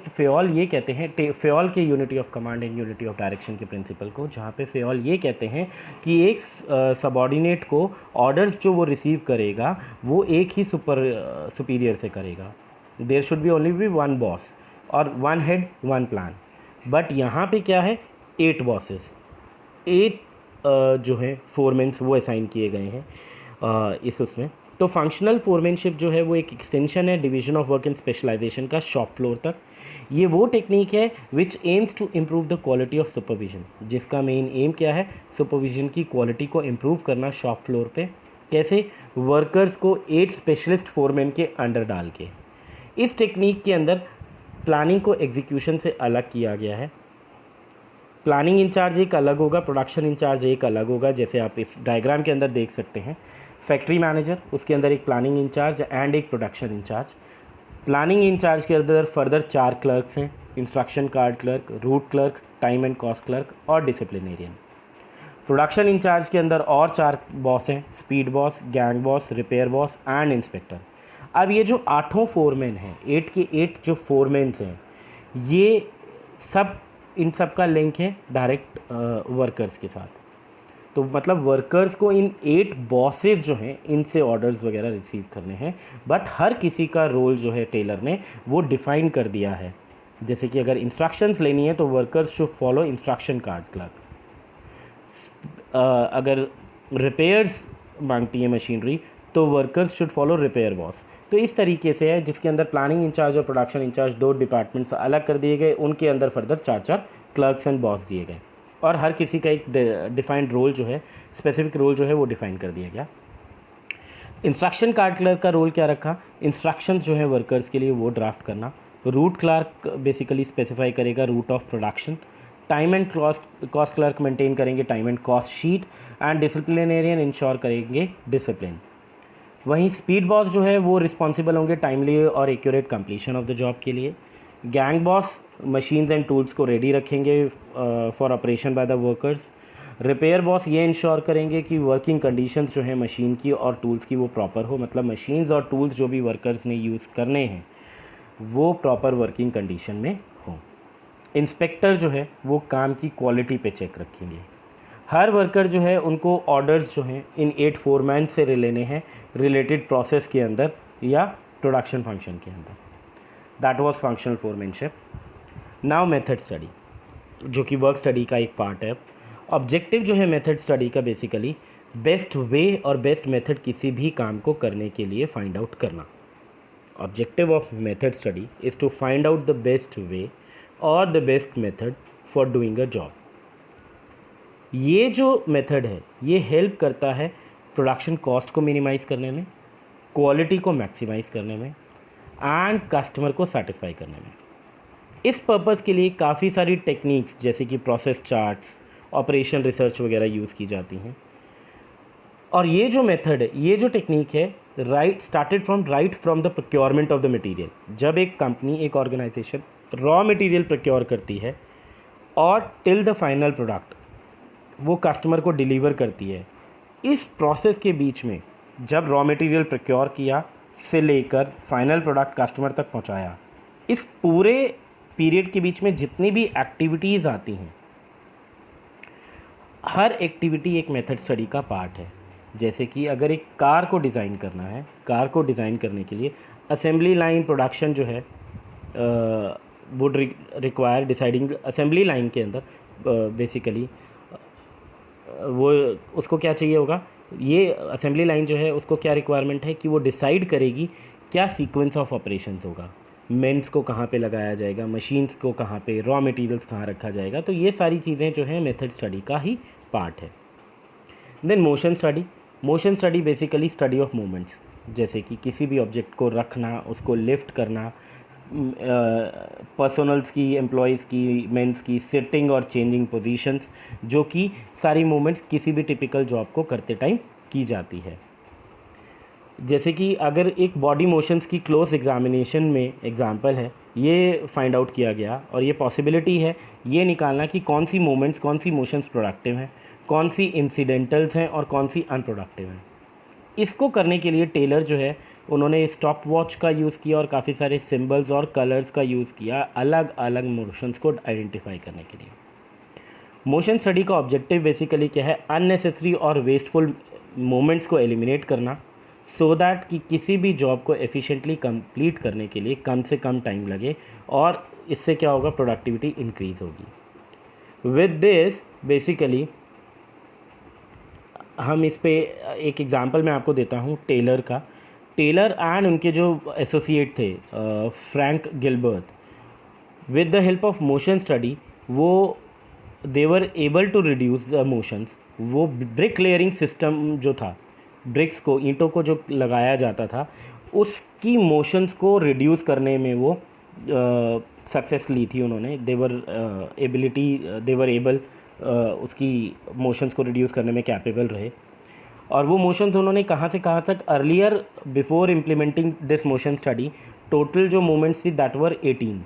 B: फेओल ये कहते हैं, फेओल के unity of command and unity of direction के प्रिंसिपल को, जहाँ पे फेओल ये कहते हैं कि एक सबऑर्डिनेट को ऑर्डर्स जो वो रिसीव करेगा वो एक ही सुपीरियर से करेगा. There should be only be 1 boss और 1 हेड 1 प्लान. बट यहाँ पे क्या है, 8 बॉसेस, 8 जो है फोरमेन्स वो असाइन किए गए हैं उसमें. तो फंक्शनल फोरमैनशिप जो है वो एक एक्सटेंशन है division of work and specialization का शॉप फ्लोर तक. ये वो टेक्निक है which aims to improve the quality of supervision, जिसका मेन एम क्या है, सुपरविजन की क्वालिटी को इम्प्रूव करना शॉप फ्लोर पे। कैसे? वर्कर्स को 8 स्पेशलिस्ट फोरमैन के अंडर डाल के। इस टेक्निक के अंदर प्लानिंग को एग्जीक्यूशन से अलग किया गया है। प्लानिंग इंचार्ज एक अलग होगा, प्रोडक्शन इंचार्ज एक अलग होगा, जैसे आप इस डायग्राम के अंदर देख सकते हैं। फैक्ट्री मैनेजर, उसके अंदर एक प्लानिंग इंचार्ज एंड एक प्रोडक्शन इंचार्ज। प्लानिंग इंचार्ज के अंदर फर्दर 4 क्लर्क्स हैं, instruction card clerk, root clerk, time and cost clerk और डिसिप्लिनेरियन। प्रोडक्शन इंचार्ज के अंदर और 4 बॉस हैं, speed boss, gang boss, repair boss and inspector. अब ये जो 8 फोरमैन हैं, 8 के 8 जो फोरमैन्स हैं, ये सब इन सब का लिंक है डायरेक्ट वर्कर्स के साथ। तो मतलब वर्कर्स को इन 8 बॉसेस जो हैं इनसे ऑर्डर्स वगैरह रिसीव करने हैं, बट हर किसी का रोल जो है टेलर ने वो डिफ़ाइन कर दिया है। जैसे कि अगर इंस्ट्रक्शंस लेनी है तो workers should follow instruction card clerk. अगर रिपेयर्स मांगती है मशीनरी तो workers should follow repair boss. तो इस तरीके से है, जिसके अंदर प्लानिंग इंचार्ज और प्रोडक्शन इंचार्ज 2 डिपार्टमेंट्स अलग कर दिए गए, उनके अंदर फर्दर 4 क्लर्क्स एंड बॉस दिए गए और हर किसी का एक डिफाइंड रोल जो है, स्पेसिफिक रोल जो है वो डिफाइन कर दिया गया। इंस्ट्रक्शन कार्ड क्लर्क का रोल क्या रखा? इंस्ट्रक्शंस जो है वर्कर्स के लिए वो ड्राफ्ट करना। रूट क्लर्क बेसिकली स्पेसिफाई करेगा route of production. Time and cost clerk maintain करेंगे time and cost sheet and disciplinarian ensure करेंगे डिसिप्लिन। वहीं स्पीड बॉस जो है वो रिस्पॉन्सिबल होंगे टाइमली और accurate completion of the job के लिए। Gang boss machines and tools को रेडी रखेंगे for operation by the workers. Repair boss ये इंश्योर करेंगे कि वर्किंग कंडीशंस जो है मशीन की और टूल्स की वो प्रॉपर हो, मतलब मशीन्स और टूल्स जो भी वर्कर्स ने यूज़ करने हैं वो प्रॉपर वर्किंग कंडीशन में हो। इंस्पेक्टर जो है वो काम की क्वालिटी पे चेक रखेंगे। हर वर्कर जो है उनको ऑर्डर्स जो हैं इन 8 फोरमैन से लेने हैं रिलेटेड प्रोसेस के अंदर या प्रोडक्शन फंक्शन के अंदर। That was functional foremanship. Now method study, जो कि वर्क स्टडी का एक पार्ट है। ऑब्जेक्टिव जो है मेथड स्टडी का बेसिकली बेस्ट वे और बेस्ट मेथड किसी भी काम को करने के लिए फाइंड आउट करना। Objective of method study is to find out the best way और the best method for doing a job. ये जो मेथड है ये हेल्प करता है प्रोडक्शन कॉस्ट को मिनिमाइज़ करने में, क्वालिटी को मैक्सिमाइज़ करने में एंड कस्टमर को सेटिस्फाई करने में। इस पर्पज़ के लिए काफ़ी सारी टेक्निक्स जैसे कि प्रोसेस चार्ट्स, ऑपरेशन रिसर्च वगैरह यूज़ की जाती हैं। और ये जो मेथड है, ये जो टेक्निक है, started from the procurement of the material. जब एक कंपनी, एक ऑर्गेनाइजेशन रॉ मटेरियल प्रोक्योर करती है और टिल द फाइनल प्रोडक्ट वो कस्टमर को डिलीवर करती है, इस प्रोसेस के बीच में जब रॉ मटेरियल प्रोक्योर किया से लेकर फाइनल प्रोडक्ट कस्टमर तक पहुंचाया, इस पूरे पीरियड के बीच में जितनी भी एक्टिविटीज़ आती हैं, हर एक्टिविटी एक मेथड स्टडी का पार्ट है। जैसे कि अगर एक कार को डिज़ाइन करना है, कार को डिज़ाइन करने के लिए असेंबली लाइन प्रोडक्शन जो है would require deciding assembly line के अंदर बेसिकली वो उसको क्या चाहिए होगा, ये असेंबली लाइन जो है उसको क्या रिक्वायरमेंट है कि वो डिसाइड करेगी क्या सीक्वेंस ऑफ ऑपरेशंस होगा, मेंस को कहाँ पे लगाया जाएगा, मशीन्स को कहाँ पे, रॉ मटेरियल्स कहाँ रखा जाएगा। तो ये सारी चीज़ें जो है मेथड स्टडी का ही पार्ट है। Then motion study. Motion study basically study of movements, जैसे कि किसी भी ऑब्जेक्ट को रखना, उसको लिफ्ट करना, पर्सनल्स की, एम्प्लॉयज़ की, मेंस की सिटिंग और चेंजिंग पोजीशंस, जो कि सारी मूवमेंट्स किसी भी टिपिकल जॉब को करते टाइम की जाती है। जैसे कि अगर एक बॉडी मोशंस की क्लोज एग्जामिनेशन में एग्जांपल है, ये फाइंड आउट किया गया और ये पॉसिबिलिटी है ये निकालना कि कौन सी मूवमेंट्स, कौन सी मोशंस प्रोडक्टिव हैं, कौन सी इंसिडेंटल्स हैं और कौन सी अनप्रोडक्टिव हैं। इसको करने के लिए टेलर जो है उन्होंने स्टॉप वॉच का यूज़ किया और काफ़ी सारे सिंबल्स और कलर्स का यूज़ किया अलग अलग मोशंस को आइडेंटिफाई करने के लिए। मोशन स्टडी का ऑब्जेक्टिव बेसिकली क्या है, अननेसेसरी और वेस्टफुल मोमेंट्स को एलिमिनेट करना, सो दैट कि किसी भी जॉब को एफिशिएंटली कंप्लीट करने के लिए कम से कम टाइम लगे और इससे क्या होगा, प्रोडक्टिविटी इंक्रीज़ होगी। विद दिस बेसिकली हम इस पे एक एग्जांपल मैं आपको देता हूँ टेलर का। टेलर एंड उनके जो एसोसिएट थे Frank Gilbert, with the help of motion study वो they were able to reduce the motions. वो ब्रिक लेयरिंग सिस्टम जो था, ब्रिक्स को, ईंटों को जो लगाया जाता था, उसकी मोशंस को रिड्यूस करने में वो सक्सेस ली थी उन्होंने। दे वर एबल उसकी मोशंस को रिड्यूस करने में कैपेबल रहे। और वो मोशंस उन्होंने कहाँ से कहाँ तक, earlier before implementing this motion study total जो मोमेंट्स थी दैट वर 18।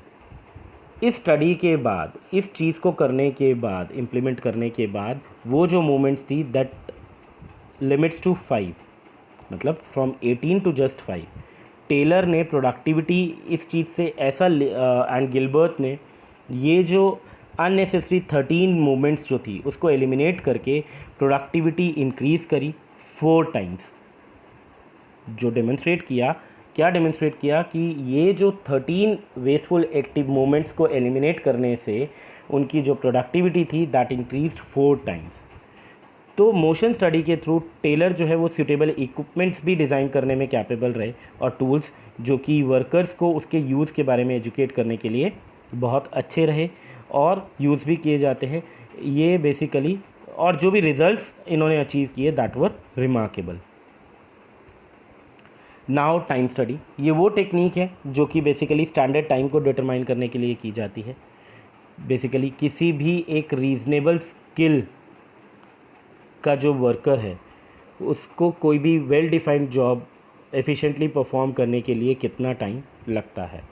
B: इस स्टडी के बाद, इस चीज़ को करने के बाद, इम्प्लीमेंट करने के बाद, वो जो मोमेंट्स थी दैट लिमिट्स टू 5, मतलब फ्रॉम 18 टू जस्ट 5। टेलर ने प्रोडक्टिविटी इस चीज़ से ऐसा एंड गिलबर्ट ने ये जो अननेसेसरी 13 मूवमेंट्स जो थी उसको एलिमिनेट करके प्रोडक्टिविटी इंक्रीज़ करी 4 टाइम्स। जो डेमोन्स्ट्रेट किया, क्या डेमोन्स्ट्रेट किया कि ये जो 13 वेस्टफुल एक्टिव मूवमेंट्स को एलिमिनेट करने से उनकी जो प्रोडक्टिविटी थी दैट इंक्रीज्ड 4 टाइम्स। तो मोशन स्टडी के थ्रू टेलर जो है वो सूटेबल इक्विपमेंट्स भी डिज़ाइन करने में कैपेबल रहे और टूल्स जो कि वर्कर्स को उसके यूज़ के बारे में एजुकेट करने के लिए बहुत अच्छे रहे और यूज़ भी किए जाते हैं ये बेसिकली। और जो भी रिजल्ट्स इन्होंने अचीव किए that were remarkable. Now time study, ये वो टेक्निक है जो कि बेसिकली स्टैंडर्ड टाइम को डिटरमाइन करने के लिए की जाती है। बेसिकली किसी भी एक रीज़नेबल स्किल का जो वर्कर है उसको कोई भी well defined job efficiently perform करने के लिए कितना टाइम लगता है।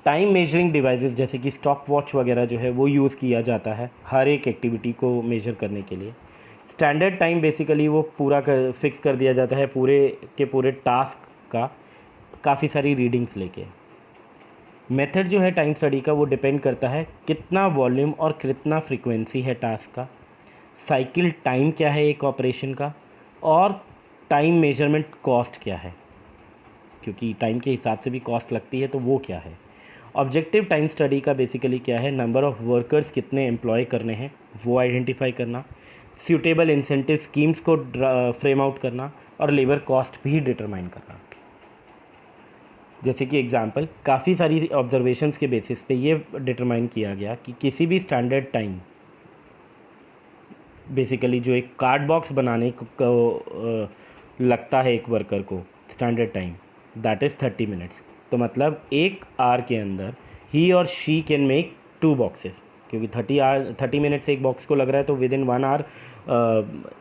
B: टाइम मेजरिंग डिवाइसेस जैसे कि स्टॉप वॉच वगैरह जो है वो यूज़ किया जाता है हर एक एक्टिविटी को मेजर करने के लिए। स्टैंडर्ड टाइम बेसिकली वो पूरा फिक्स कर दिया जाता है पूरे के पूरे टास्क का, काफ़ी सारी रीडिंग्स लेके। मेथड जो है टाइम स्टडी का वो डिपेंड करता है कितना वॉल्यूम और कितना फ्रीक्वेंसी है टास्क का, साइकिल टाइम क्या है एक ऑपरेशन का, और टाइम मेजरमेंट कॉस्ट क्या है, क्योंकि टाइम के हिसाब से भी कॉस्ट लगती है तो वो क्या है। ऑब्जेक्टिव टाइम स्टडी का बेसिकली क्या है, नंबर ऑफ़ वर्कर्स कितने एम्प्लॉय करने हैं वो आइडेंटिफाई करना, सूटेबल इंसेंटिव स्कीम्स को फ्रेम आउट करना और लेबर कॉस्ट भी डिटरमाइन करना। जैसे कि एग्जांपल, काफ़ी सारी ऑब्जर्वेशंस के बेसिस पे ये डिटरमाइन किया गया कि किसी भी स्टैंडर्ड टाइम, बेसिकली जो एक कार्ड बॉक्स बनाने को लगता है एक वर्कर को standard time that is 30 minutes. तो मतलब 1 आवर के अंदर ही और शी कैन मेक 2 बॉक्सेस, क्योंकि 30 मिनट से एक बॉक्स को लग रहा है तो विद इन 1 आवर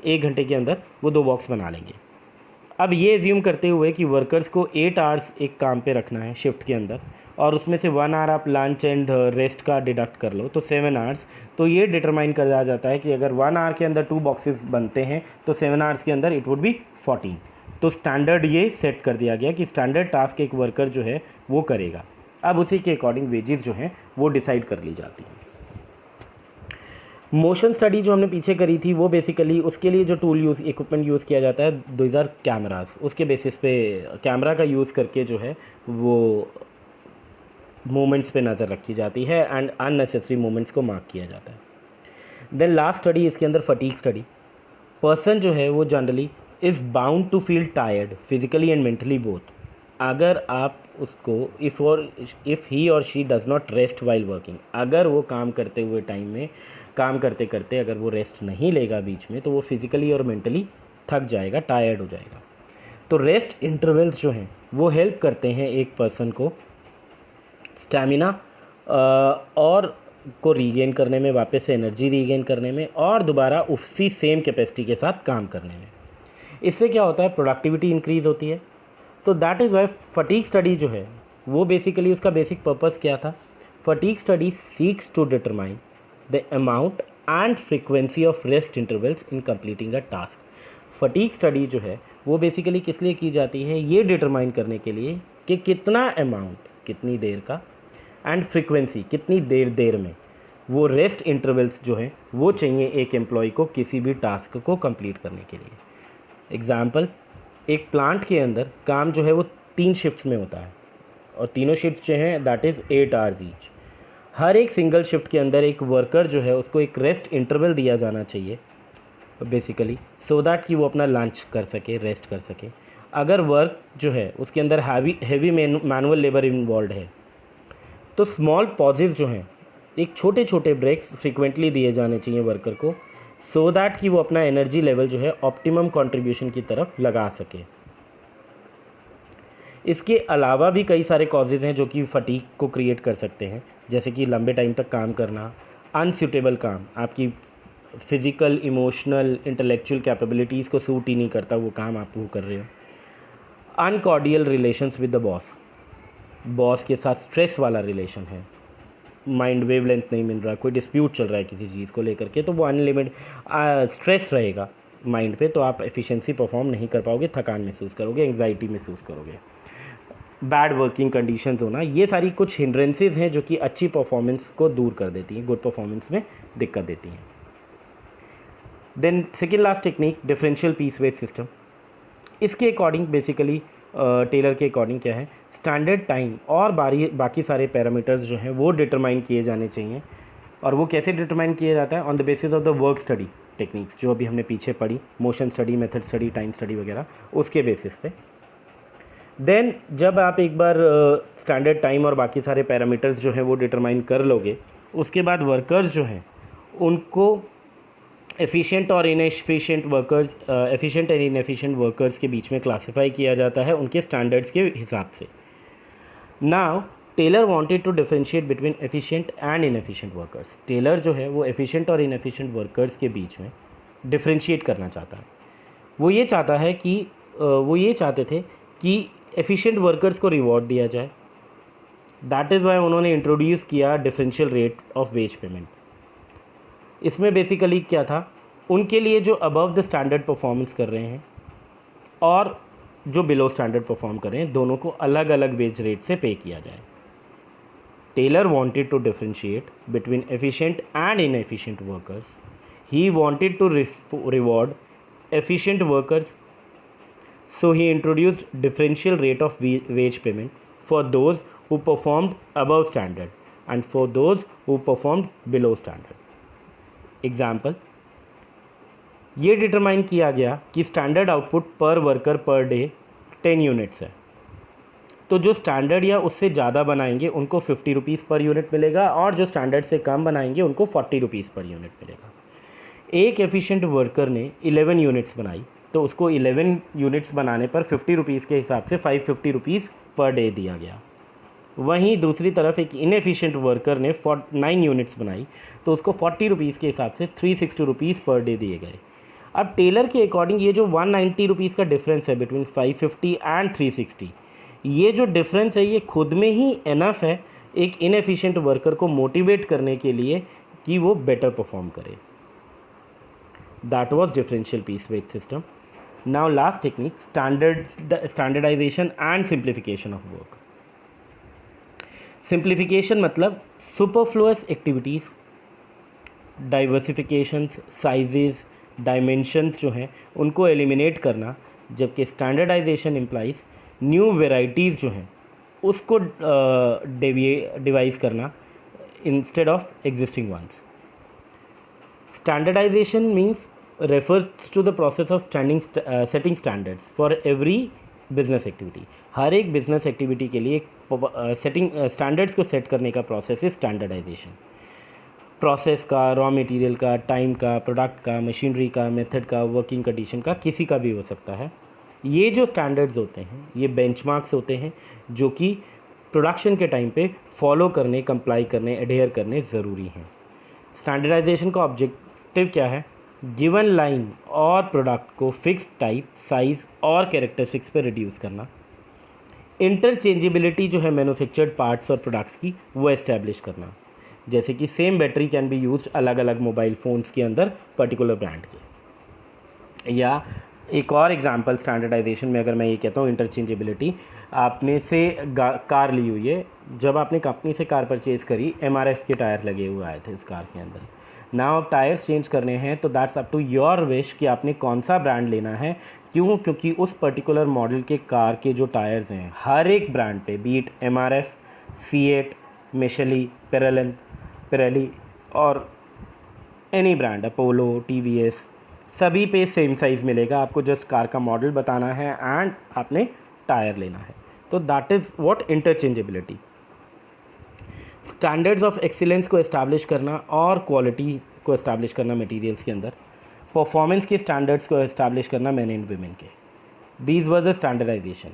B: 1 घंटे के अंदर वो 2 बॉक्स बना लेंगे। अब ये एज्यूम करते हुए कि वर्कर्स को 8 आवर्स एक काम पे रखना है शिफ्ट के अंदर, और उसमें से 1 आवर आप लंच एंड रेस्ट का डिडक्ट कर लो तो 7 आवर्स। तो ये डिटरमाइन कर दिया जाता है कि अगर 1 आवर के अंदर 2 बॉक्सेस बनते हैं तो 7 आवर्स के अंदर इट वुड बी 14। तो स्टैंडर्ड ये सेट कर दिया गया कि स्टैंडर्ड टास्क एक वर्कर जो है वो करेगा। अब उसी के अकॉर्डिंग वेजेस जो हैं वो डिसाइड कर ली जाती हैं। मोशन स्टडी जो हमने पीछे करी थी वो बेसिकली उसके लिए जो इक्विपमेंट यूज़ किया जाता है दीज आर कैमरास। उसके बेसिस पे कैमरा का यूज़ करके जो है वो मूवमेंट्स पे नज़र रखी जाती है एंड अननेसेसरी मूवमेंट्स को मार्क किया जाता है। देन लास्ट स्टडी इसके अंदर फटीग स्टडी। पर्सन जो है वो generally is bound to feel tired physically and mentally both. अगर आप उसको इफ़ ही और she does not rest while working, अगर वो काम करते हुए टाइम में काम करते करते अगर वो रेस्ट नहीं लेगा बीच में तो वो फिज़िकली और मेंटली थक जाएगा, टायर्ड हो जाएगा। तो रेस्ट इंटरवल्स जो हैं वो हेल्प करते हैं एक पर्सन को स्टैमिना और को रीगेन करने में, वापस से एनर्जी रीगेन करने में और दोबारा उसी सेम कैपेसिटी के साथ काम करने में। इससे क्या होता है, प्रोडक्टिविटी इंक्रीज़ होती है। तो that is why fatigue study जो है वो बेसिकली उसका बेसिक पर्पस क्या था, fatigue study seeks to determine the amount and frequency of rest intervals in completing a task. Fatigue study जो है वो बेसिकली किस लिए की जाती है, ये डिटरमाइन करने के लिए कि कितना अमाउंट, कितनी देर का, एंड फ्रीक्वेंसी, कितनी देर में वो रेस्ट इंटरवल्स जो हैं वो चाहिए एक एम्प्लॉय को किसी भी टास्क को कंप्लीट करने के लिए। एग्जाम्पल, एक प्लांट के अंदर काम जो है वो 3 शिफ्ट्स में होता है और तीनों शिफ्ट जो हैं दैट इज़ 8 आवर्स ईच। हर एक सिंगल शिफ्ट के अंदर एक वर्कर जो है उसको एक रेस्ट इंटरवल दिया जाना चाहिए बेसिकली, सो दैट कि वो अपना लंच कर सके, रेस्ट कर सके। अगर वर्क जो है उसके अंदर हैवी मैनुअल लेबर इन्वॉल्व है तो स्मॉल पॉजेज जो हैं, एक छोटे छोटे ब्रेक्स फ्रीक्वेंटली दिए जाने चाहिए वर्कर को, सो दैट कि वो अपना एनर्जी लेवल जो है ऑप्टिमम कंट्रीब्यूशन की तरफ लगा सके। इसके अलावा भी कई सारे कॉजेज़ हैं जो कि फटीग को क्रिएट कर सकते हैं, जैसे कि लंबे टाइम तक काम करना, अनसूटेबल काम, आपकी फिज़िकल, इमोशनल, इंटेलेक्चुअल कैपेबिलिटीज़ को सूट ही नहीं करता वो काम आप वो कर रहे हो। अनकॉर्डियल रिलेशंस विद द बॉस के साथ स्ट्रेस वाला रिलेशन है, माइंड वेवलेंथ नहीं मिल रहा, कोई डिस्प्यूट चल रहा है किसी चीज़ को लेकर के, तो वो अनलिमिटेड स्ट्रेस रहेगा माइंड पे, तो आप एफिशिएंसी परफॉर्म नहीं कर पाओगे, थकान महसूस करोगे, एंग्जाइटी महसूस करोगे। बैड वर्किंग कंडीशंस होना, ये सारी कुछ हिंड्रेंसेस हैं जो कि अच्छी परफॉर्मेंस को दूर कर देती हैं, गुड परफॉर्मेंस में दिक्कत देती हैं। Then second last technique, differential piece wage system. इसके अकॉर्डिंग बेसिकली टेलर के अकॉर्डिंग क्या है, स्टैंडर्ड टाइम और बाकी सारे पैरामीटर्स जो हैं वो डिटरमाइन किए जाने चाहिए। और वो कैसे डिटरमाइन किया जाता है, on the basis of the work study techniques जो अभी हमने पीछे पढ़ी, motion study, method study, time study वगैरह, उसके बेसिस पे। देन जब आप एक बार स्टैंडर्ड टाइम और बाकी सारे पैरामीटर्स जो हैं वो डिटरमाइन कर लोगे, उसके बाद वर्कर्स जो हैं उनको एफिशिएंट और inefficient workers, efficient and inefficient workers के बीच में क्लासिफाई किया जाता है उनके स्टैंडर्ड्स के हिसाब से। Now Taylor wanted to differentiate between efficient and inefficient workers. Taylor जो है वो एफिशिएंट और इनएफिशिएंट वर्कर्स के बीच में डिफरेंशिएट करना चाहता है। वो ये चाहते थे कि एफिशिएंट वर्कर्स को रिवॉर्ड दिया जाए। दैट इज़ वाई उन्होंने इंट्रोड्यूस किया differential rate of ways payment. इसमें बेसिकली क्या था, उनके लिए जो अबव द स्टैंडर्ड परफॉर्मेंस कर रहे हैं और जो बिलो स्टैंडर्ड परफॉर्म कर रहे हैं, दोनों को अलग अलग वेज रेट से पे किया जाए। Taylor wanted to differentiate between efficient and inefficient workers. He wanted to reward efficient workers, so he introduced differential rate of wage payment for those who performed above standard and for those who performed below standard. Example, ये डिटरमाइन किया गया कि स्टैंडर्ड आउटपुट पर वर्कर पर डे 10 यूनिट्स है, तो जो स्टैंडर्ड या उससे ज़्यादा बनाएंगे उनको 50 रुपीज़ पर यूनिट मिलेगा, और जो स्टैंडर्ड से कम बनाएंगे उनको 40 रुपीज़ पर यूनिट मिलेगा। एक एफिशिएंट वर्कर ने 11 यूनिट्स बनाई, तो उसको 11 यूनिट्स बनाने पर 50 रुपीज़ के हिसाब से 550 रुपीज़ पर डे दिया गया। वहीं दूसरी तरफ एक इनएफिशिएंट वर्कर ने 9 यूनिट्स बनाई, तो उसको 40 रुपीज़ के हिसाब से 360 रुपीज़ पर डे दिए गए। अब टेलर के अकॉर्डिंग ये जो 190 रुपीज़ का डिफरेंस है बिटवीन 550 एंड 360, ये जो डिफरेंस है ये खुद में ही इनफ है एक इनएफिशिएंट वर्कर को मोटिवेट करने के लिए कि वो बेटर परफॉर्म करे। That was differential piece wage system. Now last technique, standardization and simplification of work. Simplification मतलब superfluous activities, diversifications, sizes, dimensions जो हैं उनको eliminate करना, जबकि standardization implies new varieties जो हैं उसको devise करना instead of existing ones. Standardization means refers to the process of setting standards for every business activity. हर एक बिजनेस एक्टिविटी के लिए सेटिंग स्टैंडर्ड्स को सेट करने का प्रोसेस है स्टैंडर्डाइजेशन। प्रोसेस का, रॉ मटेरियल का, टाइम का, प्रोडक्ट का, मशीनरी का, मेथड का, वर्किंग कंडीशन का, किसी का भी हो सकता है। ये जो स्टैंडर्ड्स होते हैं ये बेंचमार्क्स होते हैं जो कि प्रोडक्शन के टाइम पे फॉलो करने, कंप्लाई करने, एडेयर करने ज़रूरी हैं। स्टैंडर्डाइजेशन का ऑब्जेक्टिव क्या है, गिवन लाइन और प्रोडक्ट को फिक्स टाइप, साइज़ और कैरेक्टरिस्टिक्स पे रिड्यूस करना। इंटरचेंजेबिलिटी जो है मैन्युफैक्चर्ड पार्ट्स और प्रोडक्ट्स की वो एस्टैब्लिश करना, जैसे कि same battery can be used अलग अलग मोबाइल फ़ोन्स के अंदर पर्टिकुलर ब्रांड के। या एक और एग्जांपल स्टैंडर्डाइजेशन में अगर मैं ये कहता हूँ इंटरचेंजेबिलिटी, आपने से कार ली हुई है, जब आपने कंपनी से कार परचेज़ करी MRF के टायर लगे हुए आए थे इस कार के अंदर। नाउ अब टायर्स चेंज करने हैं तो that's up to your wish कि आपने कौन सा ब्रांड लेना है। क्यों? क्योंकि उस पर्टिकुलर मॉडल के कार के जो टायर्स हैं हर एक ब्रांड पे, बीट MRF, C8, मिशेली, पिरेली और एनी ब्रांड, अपोलो, TVS, सभी पे सेम साइज़ मिलेगा। आपको जस्ट कार का मॉडल बताना है एंड आपने टायर लेना है। तो that is what interchangeability. Standards of excellence को इस्टेब्लिश करना और क्वालिटी को इस्टेब्लिश करना मटेरियल्स के अंदर, परफॉर्मेंस के स्टैंडर्ड्स को इस्टेब्लिश करना मैन एंड वीमेन के। These were the standardization.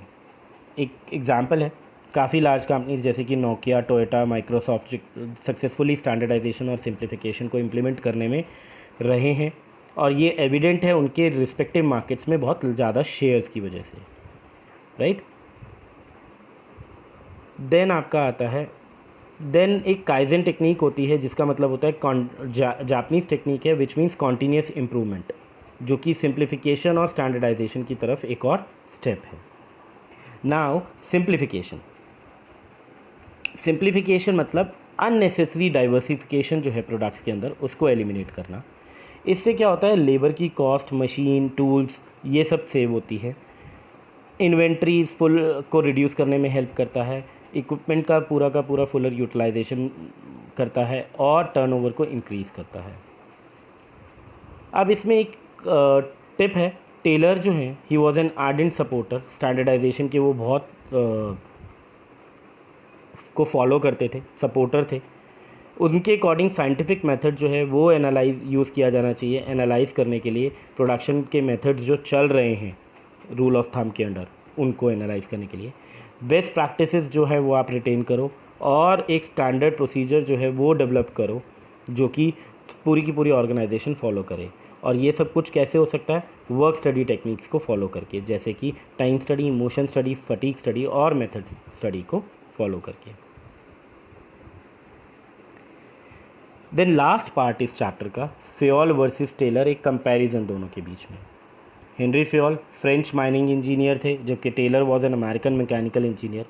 B: एक एग्जांपल है, काफ़ी लार्ज कंपनीज जैसे कि Nokia, Toyota, Microsoft successfully standardization और सिंप्लीफिकेशन को इम्प्लीमेंट करने में रहे हैं, और ये एविडेंट है उनके रिस्पेक्टिव मार्केट्स में बहुत ज़्यादा शेयर्स की वजह से, राइट। देन आपका आता है, देन एक काइजन टेक्निक होती है जिसका मतलब होता है जापानीज़ टेक्निक है, विच मीन्स कॉन्टीन्यूस इम्प्रूवमेंट, जो कि सिंप्लीफिकेशन और स्टैंडर्डाइजेशन की तरफ एक और स्टेप है। नाउ सिंप्लीफिकेशन मतलब अननेसेसरी डाइवर्सिफिकेशन जो है प्रोडक्ट्स के अंदर, उसको एलिमिनेट करना। इससे क्या होता है, लेबर की कॉस्ट, मशीन, टूल्स, ये सब सेव होती है। इन्वेंट्रीज फुल को रिड्यूस करने में हेल्प करता है, इक्विपमेंट का पूरा फुलर यूटिलाइजेशन करता है, और टर्नओवर को इंक्रीज़ करता है। अब इसमें एक टिप है, टेलर जो हैं he was an ardent supporter standardization के, वो बहुत को फॉलो करते थे, सपोर्टर थे। उनके अकॉर्डिंग साइंटिफिक मेथड जो है वो यूज़ किया जाना चाहिए एनालाइज करने के लिए, प्रोडक्शन के मेथड्स जो चल रहे हैं रूल ऑफ थंब के अंडर, उनको एनालाइज करने के लिए बेस्ट प्रैक्टिसेस जो है वो आप रिटेन करो, और एक स्टैंडर्ड प्रोसीजर जो है वो डेवलप करो जो कि पूरी की पूरी ऑर्गेनाइजेशन फॉलो करे। और ये सब कुछ कैसे हो सकता है, वर्क स्टडी टेक्निक्स को फॉलो करके, जैसे कि time study, emotion study, fatigue study और मेथड स्टडी को फॉलो करके। देन लास्ट पार्ट इस चैप्टर का, फेयोल वर्सेस टेलर, एक कंपैरिजन दोनों के बीच में। Henri Fayol French mining engineer थे, जबकि Taylor was an American mechanical engineer.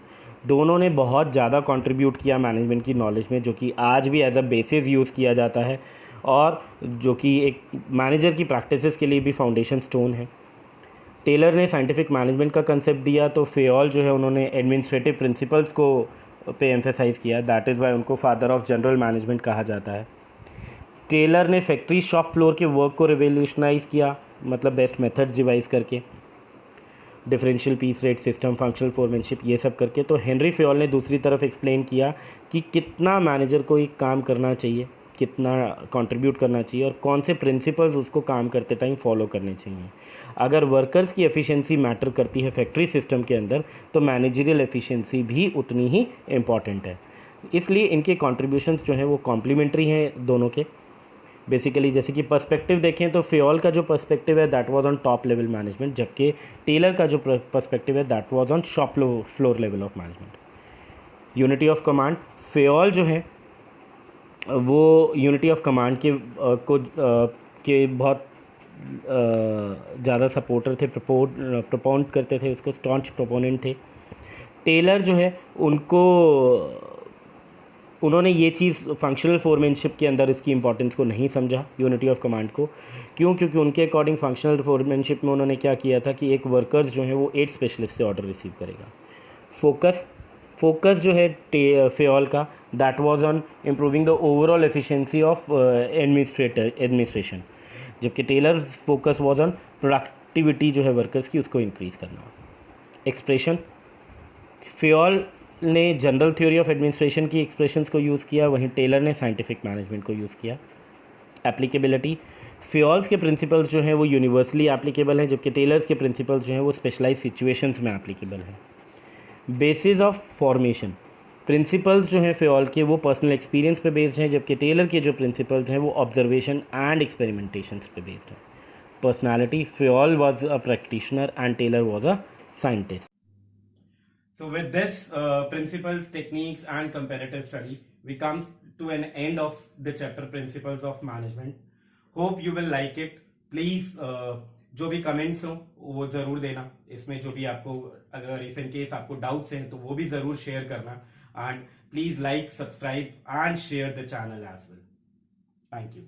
B: दोनों ने बहुत ज़्यादा कंट्रीब्यूट किया मैनेजमेंट की नॉलेज में, जो कि आज भी एज अ बेसिस यूज़ किया जाता है, और जो कि एक मैनेजर की प्रैक्टिसेस के लिए भी फाउंडेशन स्टोन है। टेलर ने साइंटिफिक मैनेजमेंट का कंसेप्ट दिया, तो फेयोल जो है उन्होंने एडमिनिस्ट्रेटिव प्रिंसिपल्स को पे एम्फेसाइज़ किया। दैट इज़ वाई उनको फादर ऑफ जनरल मैनेजमेंट कहा जाता है। टेलर ने फैक्ट्री शॉप फ्लोर के वर्क को रिवोल्यूशनाइज़ किया, मतलब बेस्ट मेथड्स डिवाइस करके, differential piece rate system, functional foremanship, ये सब करके। तो हेनरी फेयोल ने दूसरी तरफ एक्सप्लेन किया कि कितना मैनेजर को एक काम करना चाहिए, कितना कंट्रीब्यूट करना चाहिए, और कौन से प्रिंसिपल्स उसको काम करते टाइम फॉलो करने चाहिए। अगर वर्कर्स की एफिशिएंसी मैटर करती है फैक्ट्री सिस्टम के अंदर, तो मैनेजरियल एफिशिएंसी भी उतनी ही इम्पॉर्टेंट है। इसलिए इनके कॉन्ट्रीब्यूशंस जो हैं वो कॉम्प्लीमेंट्री हैं दोनों के। बेसिकली जैसे कि पर्सपेक्टिव देखें तो फेयोल का जो पर्सपेक्टिव है that was on top level management, जबकि टेलर का जो पर्सपेक्टिव है that was on shop floor level of management. Unity of command, Fayol जो है वो यूनिटी ऑफ कमांड के बहुत ज़्यादा सपोर्टर थे, प्रपोनेंट करते थे, उसको स्टॉन्च प्रोपोनेंट थे। टेलर जो है उन्होंने ये चीज़ फंक्शनल फोरमैनशिप के अंदर इसकी इंपॉर्टेंस को नहीं समझा, यूनिटी ऑफ कमांड को। क्यों? क्योंकि उनके अकॉर्डिंग फंक्शनल फोरमैनशिप में उन्होंने क्या किया था कि एक वर्कर्स जो है वो 8 स्पेशलिस्ट से ऑर्डर रिसीव करेगा। फोकस जो है फेयोल का that was on improving the overall efficiency of administration, जबकि Taylor focus was on productivity जो है वर्कर्स की, उसको इंक्रीज़ करना। एक्सप्रेशन, फेयोल ने जनरल थ्योरी ऑफ एडमिनिस्ट्रेशन की एक्सप्रेशंस को यूज़ किया, वहीं टेलर ने साइंटिफिक मैनेजमेंट को यूज़ किया। एप्लीकेबिलिटी, फेयोल्स के प्रिंसिपल्स जो हैं वो यूनिवर्सली एप्लीकेबल हैं, जबकि टेलर्स के प्रिंसिपल्स जो हैं वो स्पेशलाइज सिचुएशंस में एप्लीकेबल हैं। बेसिस ऑफ फॉर्मेशन, प्रिंसिपल्स जो हैं फेयोल के वो पर्सनल एक्सपीरियंस पे बेस्ड हैं, जबकि टेलर के जो प्रिंसिपल्स हैं वो ऑब्जर्वेशन एंड एक्सपेरिमेंटेशंस पे बेस्ड हैं। Personality, Fayol was a practitioner and Taylor was a scientist.
A: So with this principles, techniques and comparative study, we come to an end of the chapter principles of management. Hope you will like it. Please जो भी कमेंट्स हो वो ज़रूर देना, इसमें जो भी आपको अगर इफ इन केस आपको डाउट्स हैं तो वो भी ज़रूर शेयर करना, and please like, subscribe and share the channel as well. Thank you.